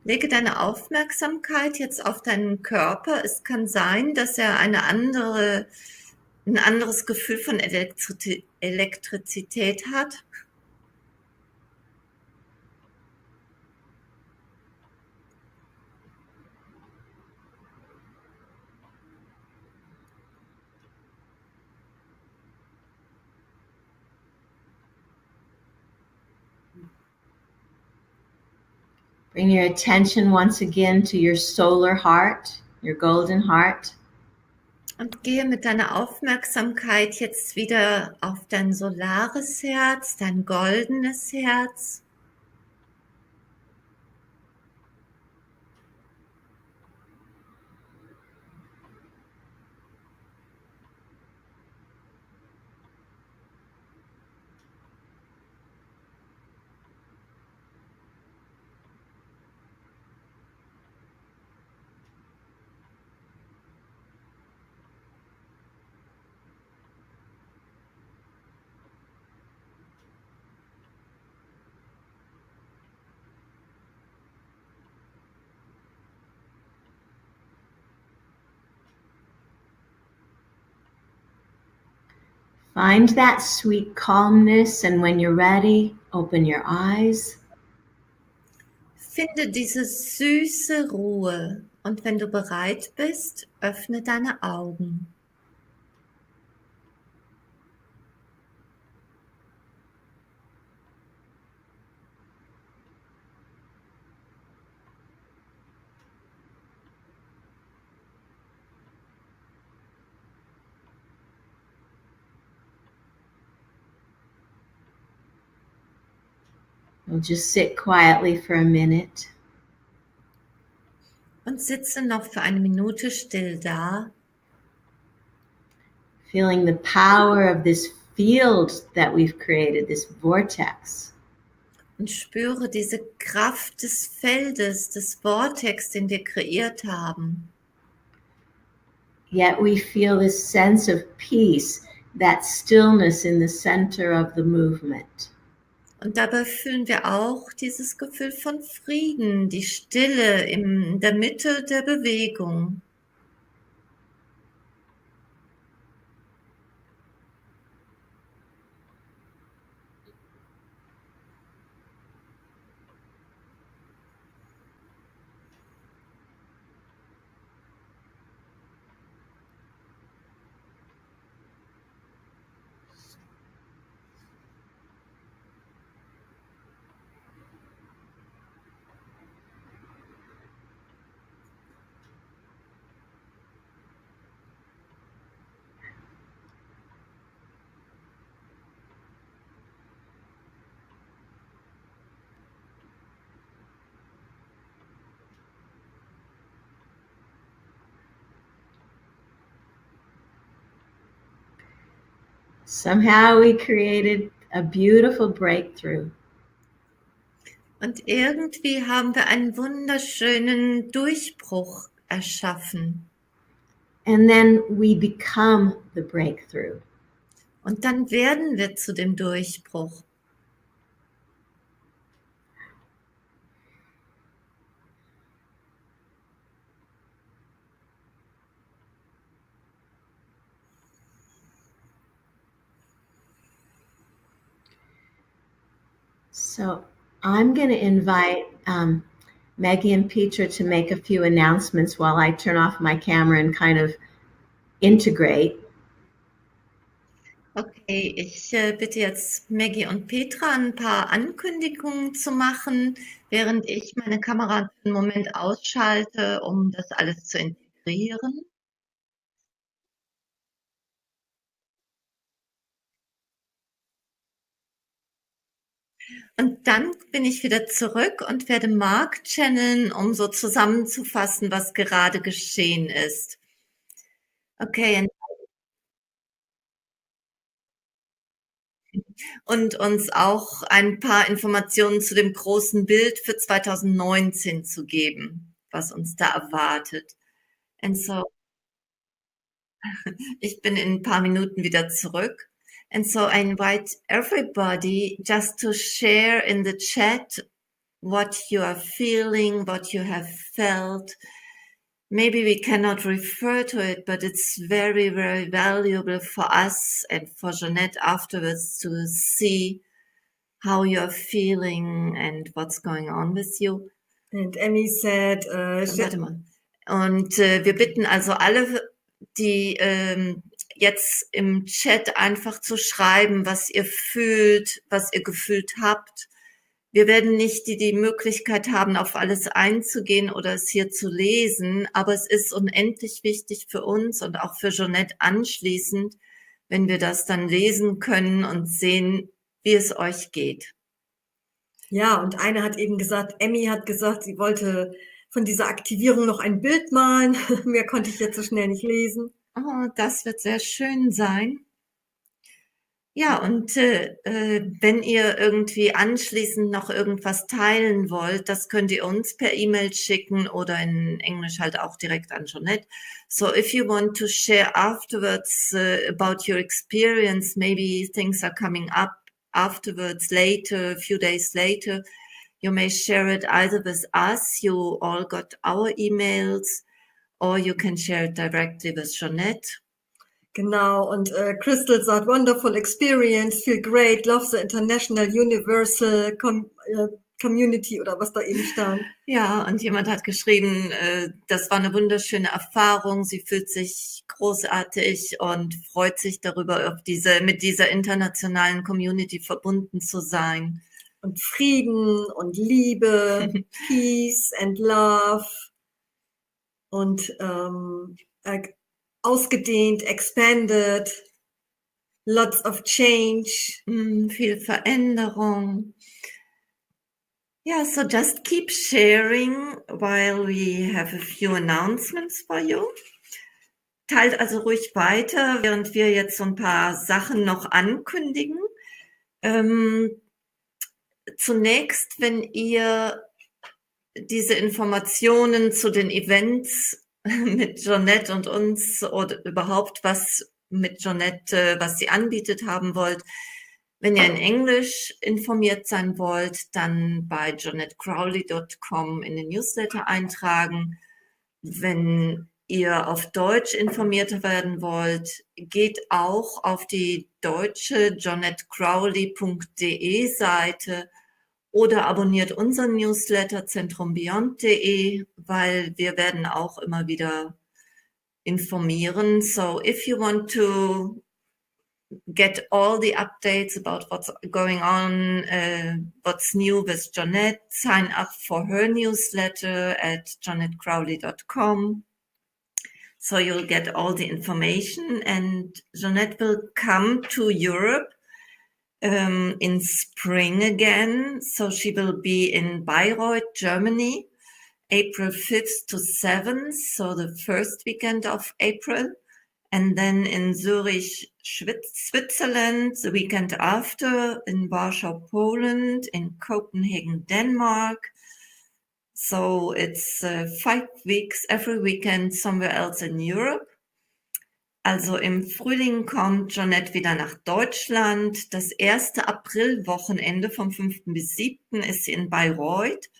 Lege deine Aufmerksamkeit jetzt auf deinen Körper. Es kann sein, dass er ein anderes Gefühl von Elektrizität hat. Bring your attention once again to your solar heart, your golden heart. Und gehe mit deiner Aufmerksamkeit jetzt wieder auf dein solares Herz, dein goldenes Herz. Find that sweet calmness, and when you're ready, open your eyes. Finde diese süße Ruhe und wenn du bereit bist, öffne deine Augen. We'll just sit quietly for a minute. Und sitze noch für eine Minute still da. Feeling the power of this field that we've created, this vortex. Und spüre diese Kraft des Feldes, des Vortex, den wir kreiert haben. Yet we feel this sense of peace, that stillness in the center of the movement. Und dabei fühlen wir auch dieses Gefühl von Frieden, die Stille in der Mitte der Bewegung. Somehow we created a beautiful breakthrough. Und irgendwie haben wir einen wunderschönen Durchbruch erschaffen. And then we become the breakthrough. Und dann werden wir zu dem Durchbruch. So I'm going to invite Maggie and Petra to make a few announcements while I turn off my camera and kind of integrate. Okay, ich bitte jetzt Maggie und Petra, ein paar Ankündigungen zu machen, während ich meine Kamera für einen Moment ausschalte, um das alles zu integrieren. Und dann bin ich wieder zurück und werde Mark channeln, um so zusammenzufassen, was gerade geschehen ist. Okay, und uns auch ein paar Informationen zu dem großen Bild für 2019 zu geben, was uns da erwartet. And so, ich bin in ein paar Minuten wieder zurück. And so I invite everybody just to share in the chat what you are feeling, what you have felt. Maybe we cannot refer to it, but it's very, very valuable for us and for Jonette afterwards to see how you're feeling and what's going on with you. And Emmy said, Warte mal. Und wir bitten also alle, die jetzt im Chat einfach zu schreiben, was ihr fühlt, was ihr gefühlt habt. Wir werden nicht die Möglichkeit haben, auf alles einzugehen oder es hier zu lesen, aber es ist unendlich wichtig für uns und auch für Jonette anschließend, wenn wir das dann lesen können und sehen, wie es euch geht. Ja, und eine hat eben gesagt, Emmy hat gesagt, sie wollte von dieser Aktivierung noch ein Bild malen. Mehr konnte ich jetzt so schnell nicht lesen. Oh, das wird sehr schön sein. Ja, und wenn ihr irgendwie anschließend noch irgendwas teilen wollt, das könnt ihr uns per E-Mail schicken oder in Englisch halt auch direkt an Jonette. So if you want to share afterwards about your experience, maybe things are coming up afterwards, later, a few days later, you may share it either with us, you all got our emails, or you can share it directly with Jonette. Genau, und Crystal sagt, wonderful experience, feel great, love the international universal community oder was da eben stand. Ja, und jemand hat geschrieben, das war eine wunderschöne Erfahrung, sie fühlt sich großartig und freut sich darüber, mit dieser internationalen Community verbunden zu sein. Und Frieden und Liebe, Peace and Love und ausgedehnt, expanded, lots of change. Viel Veränderung. Yeah, so just keep sharing while we have a few announcements for you. Teilt also ruhig weiter, während wir jetzt so ein paar Sachen noch ankündigen. Zunächst, wenn ihr diese Informationen zu den Events mit Jonette und uns oder überhaupt was mit Jonette, was sie anbietet haben wollt, wenn ihr in Englisch informiert sein wollt, dann bei jonettecrowley.com in den Newsletter eintragen. Wenn ihr auf Deutsch informiert werden wollt, geht auch auf die deutsche jonettecrowley.de Seite oder abonniert unseren Newsletter zentrumbeyond.de, weil wir werden auch immer wieder informieren. So if you want to get all the updates about what's going on, what's new with Jonette, sign up for her newsletter at jonettecrowley.com. So you'll get all the information, and Jonette will come to Europe in spring again. So she will be in Bayreuth, Germany, April 5th to 7th, so the first weekend of April. And then in Zurich, Switzerland, the weekend after, in Warsaw, Poland, in Copenhagen, Denmark. So it's 5 weeks, every weekend somewhere else in Europe. Also im Frühling kommt Jonette wieder nach Deutschland. Das erste Aprilwochenende vom 5. bis 7. ist sie in Bayreuth.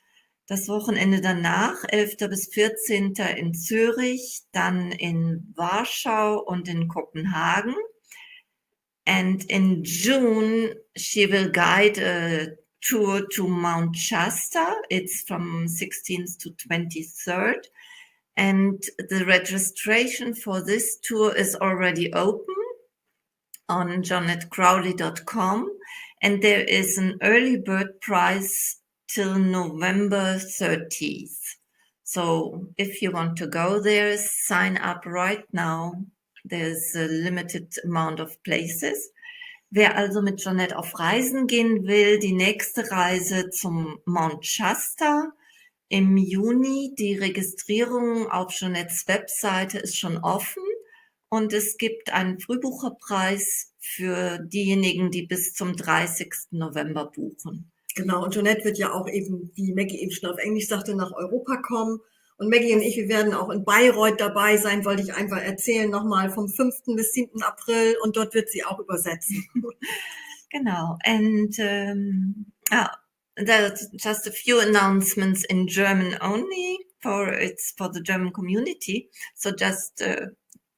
Das Wochenende danach, 11. bis 14. in Zürich, dann in Warschau und in Kopenhagen. And in June, she will guide a tour to Mount Shasta. It's from 16th to 23rd. And the registration for this tour is already open on JonetteCrowley.com. And there is an early bird price till November 30th. So if you want to go there, sign up right now. There's a limited amount of places. Wer also mit Jonette auf Reisen gehen will, die nächste Reise zum Mount Shasta im Juni. Die Registrierung auf Jonettes Webseite ist schon offen und es gibt einen Frühbucherpreis für diejenigen, die bis zum 30. November buchen. Genau, und Jonette wird ja auch eben, wie Maggie eben schon auf Englisch sagte, nach Europa kommen. Und Maggie und ich, wir werden auch in Bayreuth dabei sein, wollte ich einfach erzählen, nochmal vom 5. bis 7. April und dort wird sie auch übersetzen. Genau, and there's just a few announcements in German only it's for the German community. So just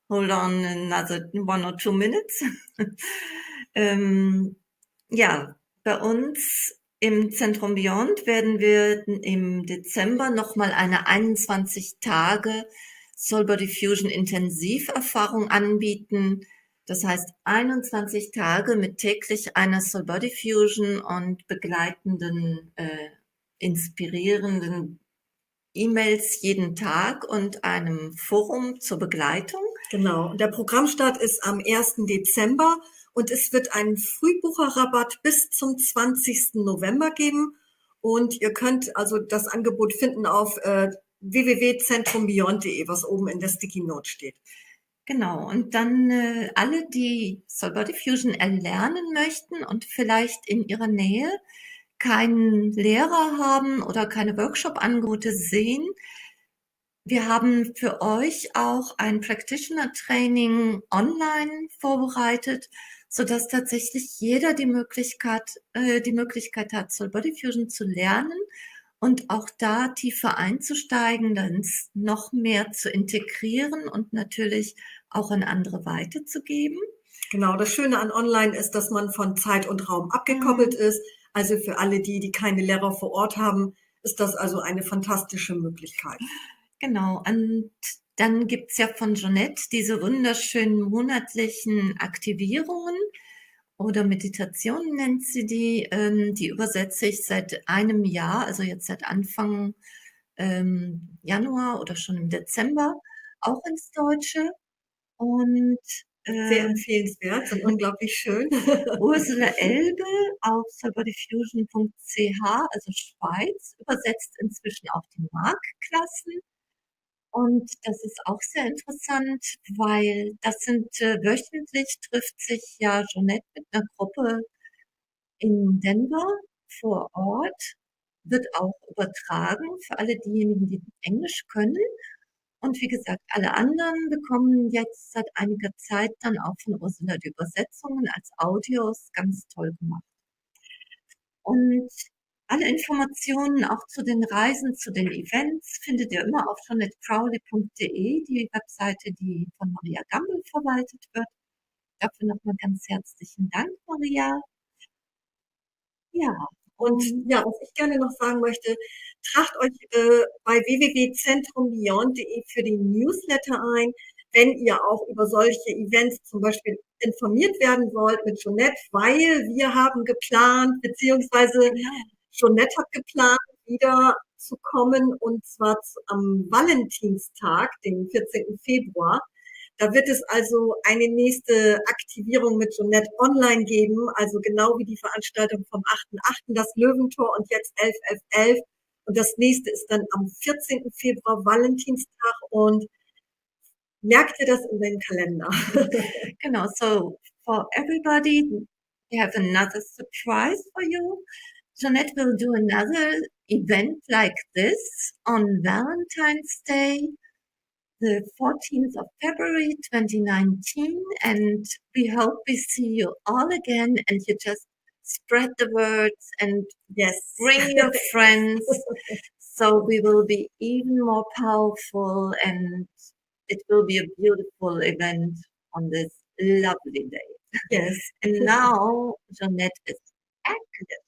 hold on another 1 or 2 minutes. Ja, bei uns im Zentrum Beyond werden wir im Dezember nochmal eine 21 Tage Soul Body Fusion Intensiverfahrung anbieten. Das heißt 21 Tage mit täglich einer Soul Body Fusion und begleitenden, inspirierenden E-Mails jeden Tag und einem Forum zur Begleitung. Genau, der Programmstart ist am 1. Dezember. Und es wird einen Frühbucherrabatt bis zum 20. November geben. Und ihr könnt also das Angebot finden auf www.zentrombeyond.de, was oben in der Sticky Note steht. Genau, und dann alle, die Soul Body Fusion erlernen möchten und vielleicht in ihrer Nähe keinen Lehrer haben oder keine Workshop-Angebote sehen, wir haben für euch auch ein Practitioner-Training online vorbereitet, sodass tatsächlich jeder die Möglichkeit hat, Soul Body Fusion zu lernen und auch da tiefer einzusteigen, dann noch mehr zu integrieren und natürlich auch an andere weiterzugeben. Genau, das Schöne an Online ist, dass man von Zeit und Raum abgekoppelt ist. Also für alle die keine Lehrer vor Ort haben, ist das also eine fantastische Möglichkeit. Genau, und dann gibt's ja von Jonette diese wunderschönen monatlichen Aktivierungen oder Meditationen nennt sie die. Die übersetze ich seit einem Jahr, also jetzt seit Anfang Januar oder schon im Dezember, auch ins Deutsche. Und sehr empfehlenswert, sind unglaublich schön. Ursula Elbe auf soulbodyfusion.ch, also Schweiz, übersetzt inzwischen auch die Markklassen. Und das ist auch sehr interessant, weil das sind wöchentlich trifft sich ja Jonette mit einer Gruppe in Denver vor Ort, wird auch übertragen für alle diejenigen, die Englisch können. Und wie gesagt, alle anderen bekommen jetzt seit einiger Zeit dann auch von Ursula die Übersetzungen als Audios, ganz toll gemacht. Und alle Informationen auch zu den Reisen, zu den Events findet ihr immer auf jonettecrowley.de, die Webseite, die von Maria Gammel verwaltet wird. Dafür nochmal ganz herzlichen Dank, Maria. Ja, und ja, was ich gerne noch sagen möchte, tragt euch bei www.zentrombeyond.de für den Newsletter ein, wenn ihr auch über solche Events zum Beispiel informiert werden wollt mit Jonette, weil wir haben geplant, beziehungsweise Jonette hat geplant, wieder zu kommen und zwar am Valentinstag, den 14. Februar. Da wird es also eine nächste Aktivierung mit Jonette online geben, also genau wie die Veranstaltung vom 8.8., das Löwentor und jetzt 11.11.11. Und das nächste ist dann am 14. Februar, Valentinstag, und merkt ihr das in den Kalender? Genau, so for everybody, we have another surprise for you. Jonette will do another event like this on Valentine's Day, the 14th of February 2019, and we hope we see you all again and you just spread the words and bring your friends, so we will be even more powerful and it will be a beautiful event on this lovely day. Yes. And now Jonette is active.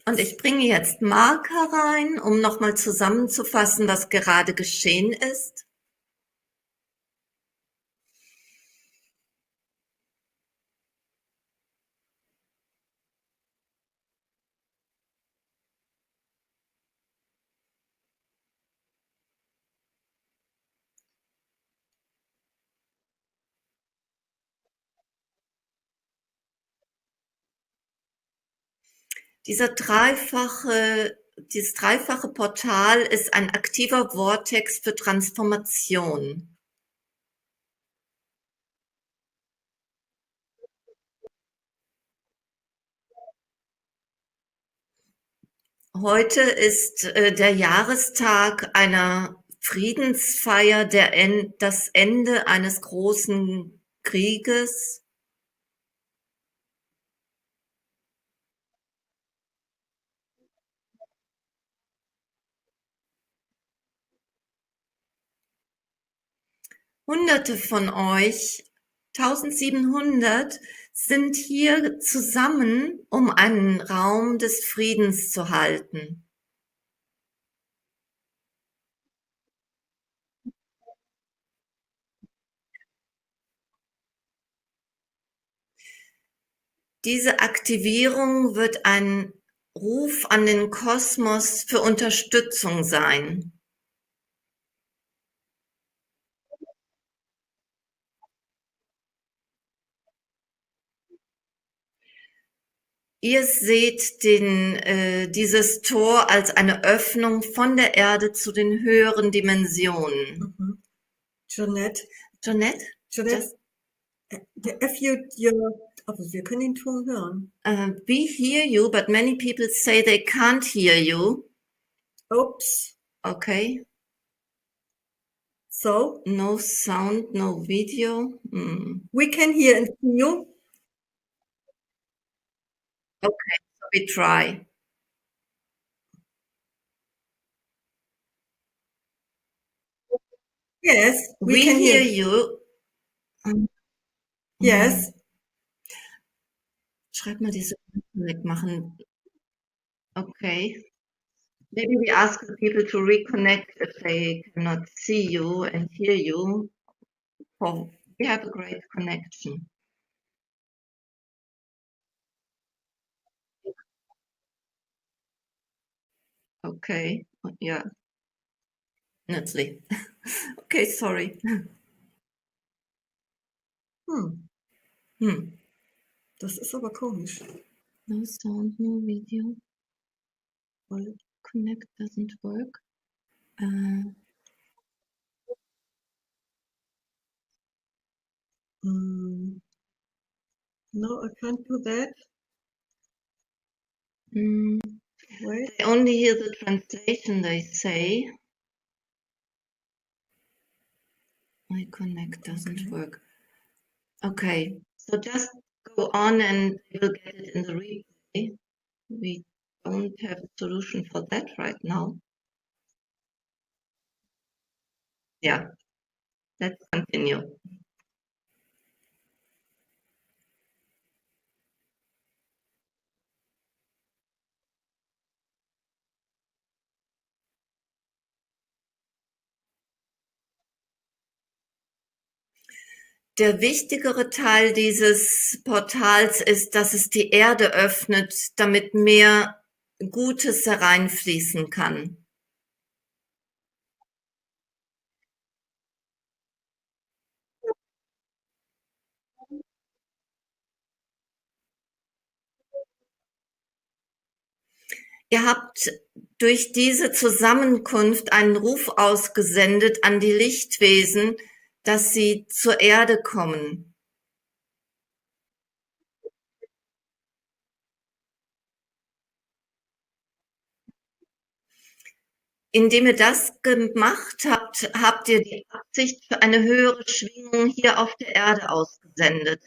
Und ich bringe jetzt Marker rein, um nochmal zusammenzufassen, was gerade geschehen ist. Dieses dreifache Portal ist ein aktiver Vortex für Transformation. Heute ist der Jahrestag einer Friedensfeier, das Ende eines großen Krieges. Hunderte von euch, 1700, sind hier zusammen, um einen Raum des Friedens zu halten. Diese Aktivierung wird ein Ruf an den Kosmos für Unterstützung sein. Ihr seht dieses Tor als eine Öffnung von der Erde zu den höheren Dimensionen. Mhm. Jonette, Jonette? Jonette, aber wir können den Ton hören. We hear you, but many people say they can't hear you. Oops. Okay. So? No sound, no video. We can hear and see you. Okay, so we try. Yes, We can hear you. Yes. Schreib mal diese wegmachen. Okay. Maybe we ask the people to reconnect if they cannot see you and hear you. Oh, we have a great connection. Okay, ja. Nützlich. Okay, sorry. Das ist aber komisch. No sound, no video. Weil Connect doesn't work. No, I can't do that. Wait. They only hear the translation, they say. My connect doesn't work. Okay, so just go on and we'll get it in the replay. We don't have a solution for that right now. Yeah, let's continue. Der wichtigere Teil dieses Portals ist, dass es die Erde öffnet, damit mehr Gutes hereinfließen kann. Ihr habt durch diese Zusammenkunft einen Ruf ausgesendet an die Lichtwesen, dass sie zur Erde kommen. Indem ihr das gemacht habt, habt ihr die Absicht für eine höhere Schwingung hier auf der Erde ausgesendet.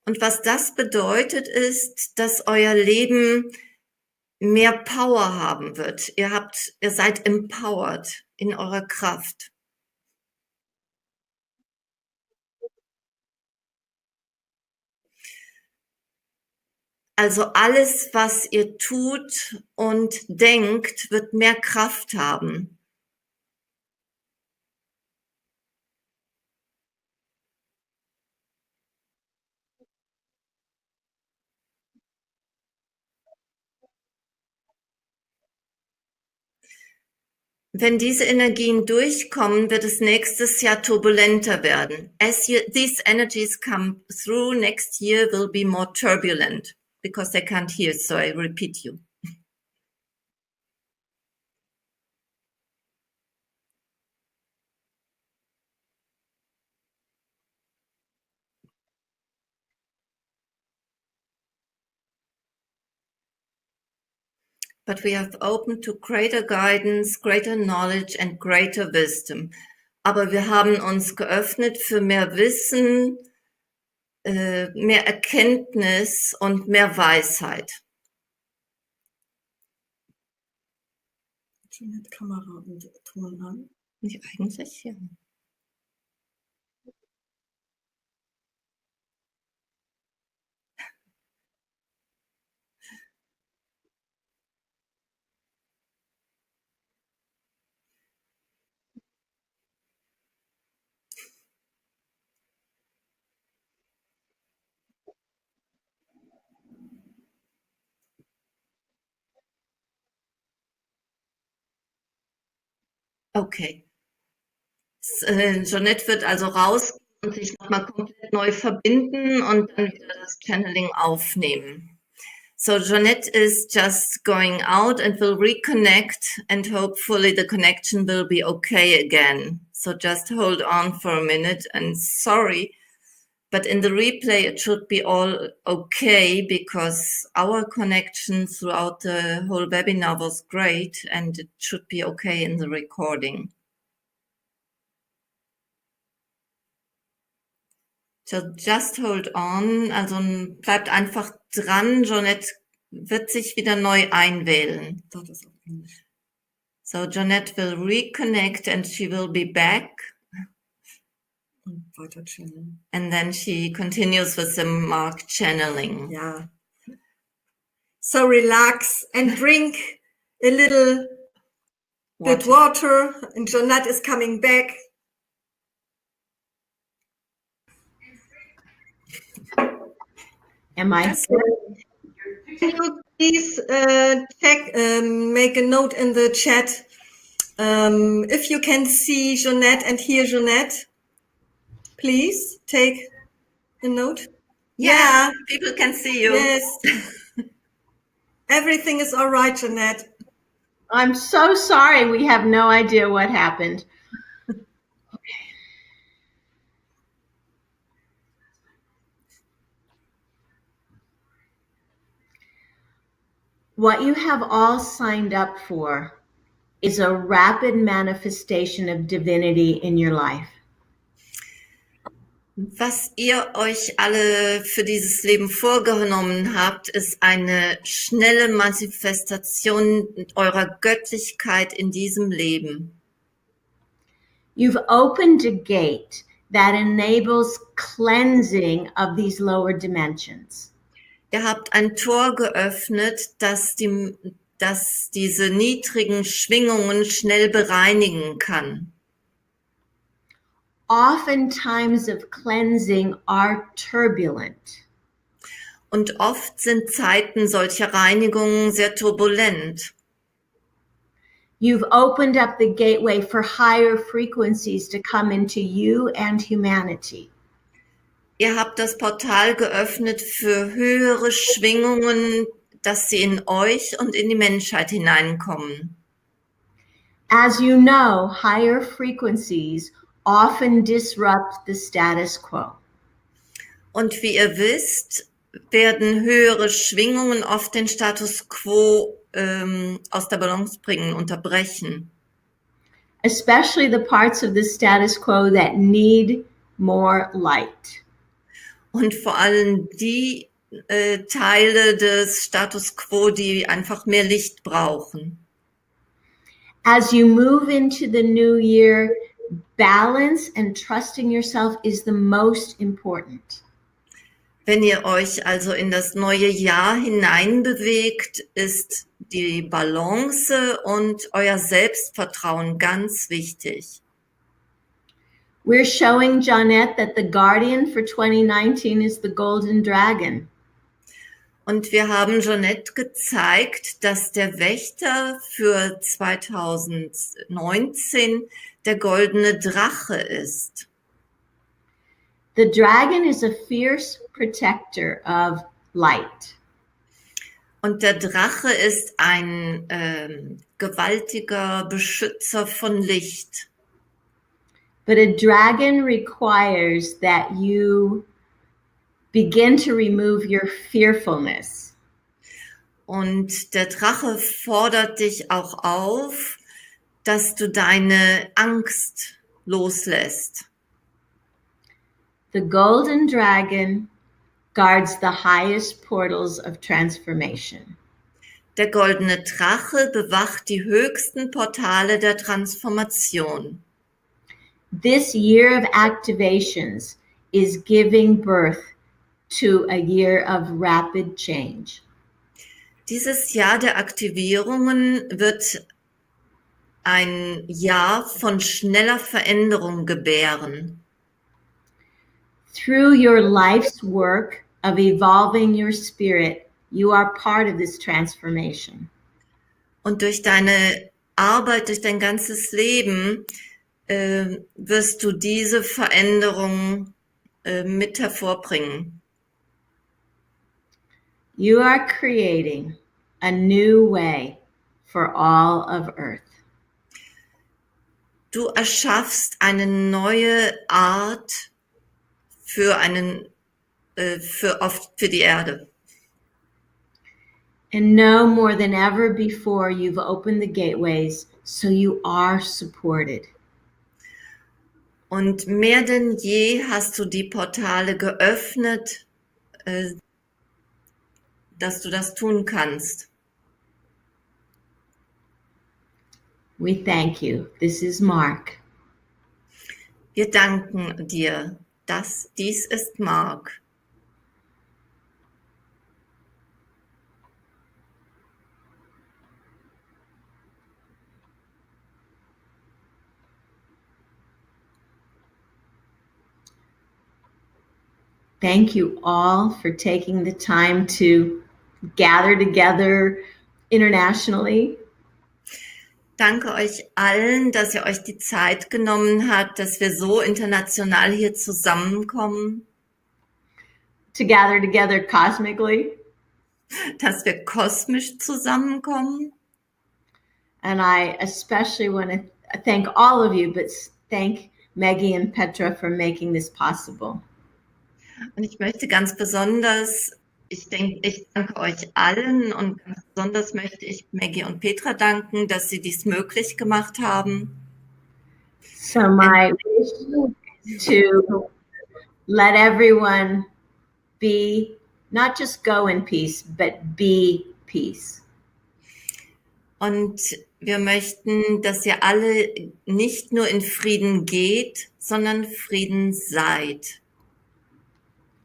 Und was das bedeutet, ist, dass euer Leben mehr Power haben wird. Ihr seid empowered in eurer Kraft. Also alles, was ihr tut und denkt, wird mehr Kraft haben. Wenn diese Energien durchkommen, wird es nächstes Jahr turbulenter werden. These energies come through, next year will be more turbulent because they can't hear, so I repeat you. But we have opened to greater guidance, greater knowledge and greater wisdom. Aber wir haben uns geöffnet für mehr Wissen, mehr Erkenntnis und mehr Weisheit. Jonette, Kamera und Ton an. Ja, eigentlich ja. Okay. Jonette wird also raus und sich nochmal komplett neu verbinden und dann wieder das Channeling aufnehmen. So Jonette is just going out and will reconnect and hopefully the connection will be okay again. So just hold on for a minute and sorry, but in the replay it should be all okay because our connection throughout the whole webinar was great and it should be okay in the recording. So just hold on, also bleibt einfach dran, Jonette wird sich wieder neu einwählen. Das ist auf Englisch. So Jonette will reconnect and she will be back. Und weiter channeln. And then she continues with the mark channeling. Ja. So relax and drink a little bit water and Jonette is coming back. Am I? Can you please check, make a note in the chat if you can see Jonette and hear Jonette? Please take a note. Yeah, people can see you. Yes. Everything is all right, Jonette. I'm so sorry. We have no idea what happened. What you have all signed up for is a rapid manifestation of divinity in your life. Was ihr euch alle für dieses Leben vorgenommen habt, ist eine schnelle Manifestation eurer Göttlichkeit in diesem Leben. You've opened a gate that enables cleansing of these lower dimensions. Ihr habt ein Tor geöffnet, das diese niedrigen Schwingungen schnell bereinigen kann. Often times of cleansing are turbulent. Und oft sind Zeiten solcher Reinigungen sehr turbulent. You've opened up the gateway for higher frequencies to come into you and humanity. Ihr habt das Portal geöffnet für höhere Schwingungen, dass sie in euch und in die Menschheit hineinkommen. As you know, higher frequencies often disrupt the status quo. Und wie ihr wisst, werden höhere Schwingungen oft den Status quo aus der Balance bringen, unterbrechen. Especially the parts of the status quo that need more light. Und vor allem die Teile des Status quo, die einfach mehr Licht brauchen. As you move into the new year, balance and trusting yourself is the most important. Wenn ihr euch also in das neue Jahr hineinbewegt, ist die Balance und euer Selbstvertrauen ganz wichtig. We're showing Jonette that the guardian for 2019 is the golden dragon. Und wir haben Jonette gezeigt, dass der Wächter für 2019 der goldene Drache ist. The dragon is a fierce protector of light. Und der Drache ist ein gewaltiger Beschützer von Licht. But a dragon requires that you begin to remove your fearfulness. Und der Drache fordert dich auch auf, dass du deine Angst loslässt. The golden dragon guards the highest portals of transformation. Der goldene Drache bewacht die höchsten Portale der Transformation. This year of activations is giving birth to a year of rapid change. Dieses Jahr der Aktivierungen wird ein Jahr von schneller Veränderung gebären. Through your life's work of evolving your spirit, you are part of this transformation. Und durch deine Arbeit, durch dein ganzes Leben wirst du diese Veränderung mit hervorbringen. You are creating a new way for all of Earth. Du erschaffst eine neue Art für die Erde. And know more than ever before, you've opened the gateways, so you are supported. Und mehr denn je hast du die Portale geöffnet, dass du das tun kannst. We thank you. This is Mark. Wir danken dir. Dies ist Mark. Thank you all for taking the time to gather together internationally. Danke euch allen, dass ihr euch die Zeit genommen habt, dass wir so international hier zusammenkommen. To gather together cosmically. Dass wir kosmisch zusammenkommen. And I especially want to thank all of you, but thank Maggie and Petra for making this possible. Und ich möchte ganz besonders, ich danke euch allen und ganz besonders möchte ich Maggie und Petra danken, dass sie dies möglich gemacht haben. So my wish is to let everyone be, not just go in peace, but be peace. Und wir möchten, dass ihr alle nicht nur in Frieden geht, sondern Frieden seid.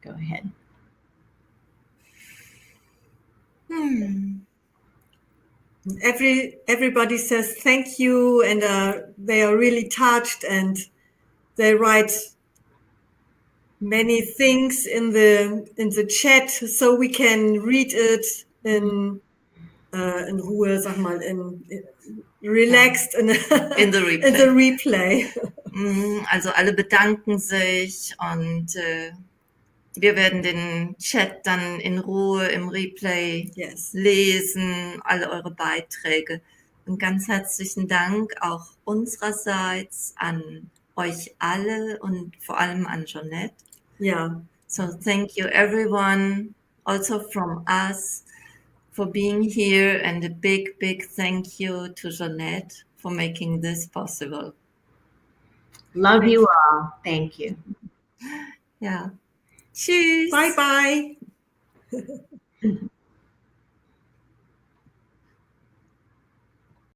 Go ahead. Everybody says thank you, and they are really touched, and they write many things in the chat, so we can read it in Ruhe, sag mal, relaxed in the replay. In the replay. Also alle bedanken sich und wir werden den Chat dann in Ruhe im Replay lesen, alle eure Beiträge. Und ganz herzlichen Dank auch unsererseits an euch alle und vor allem an Jonette. Yeah. So thank you everyone, also from us, for being here, and a big, big thank you to Jonette for making this possible. Love you all. Thank you. Ja. Tschüss. Bye, bye.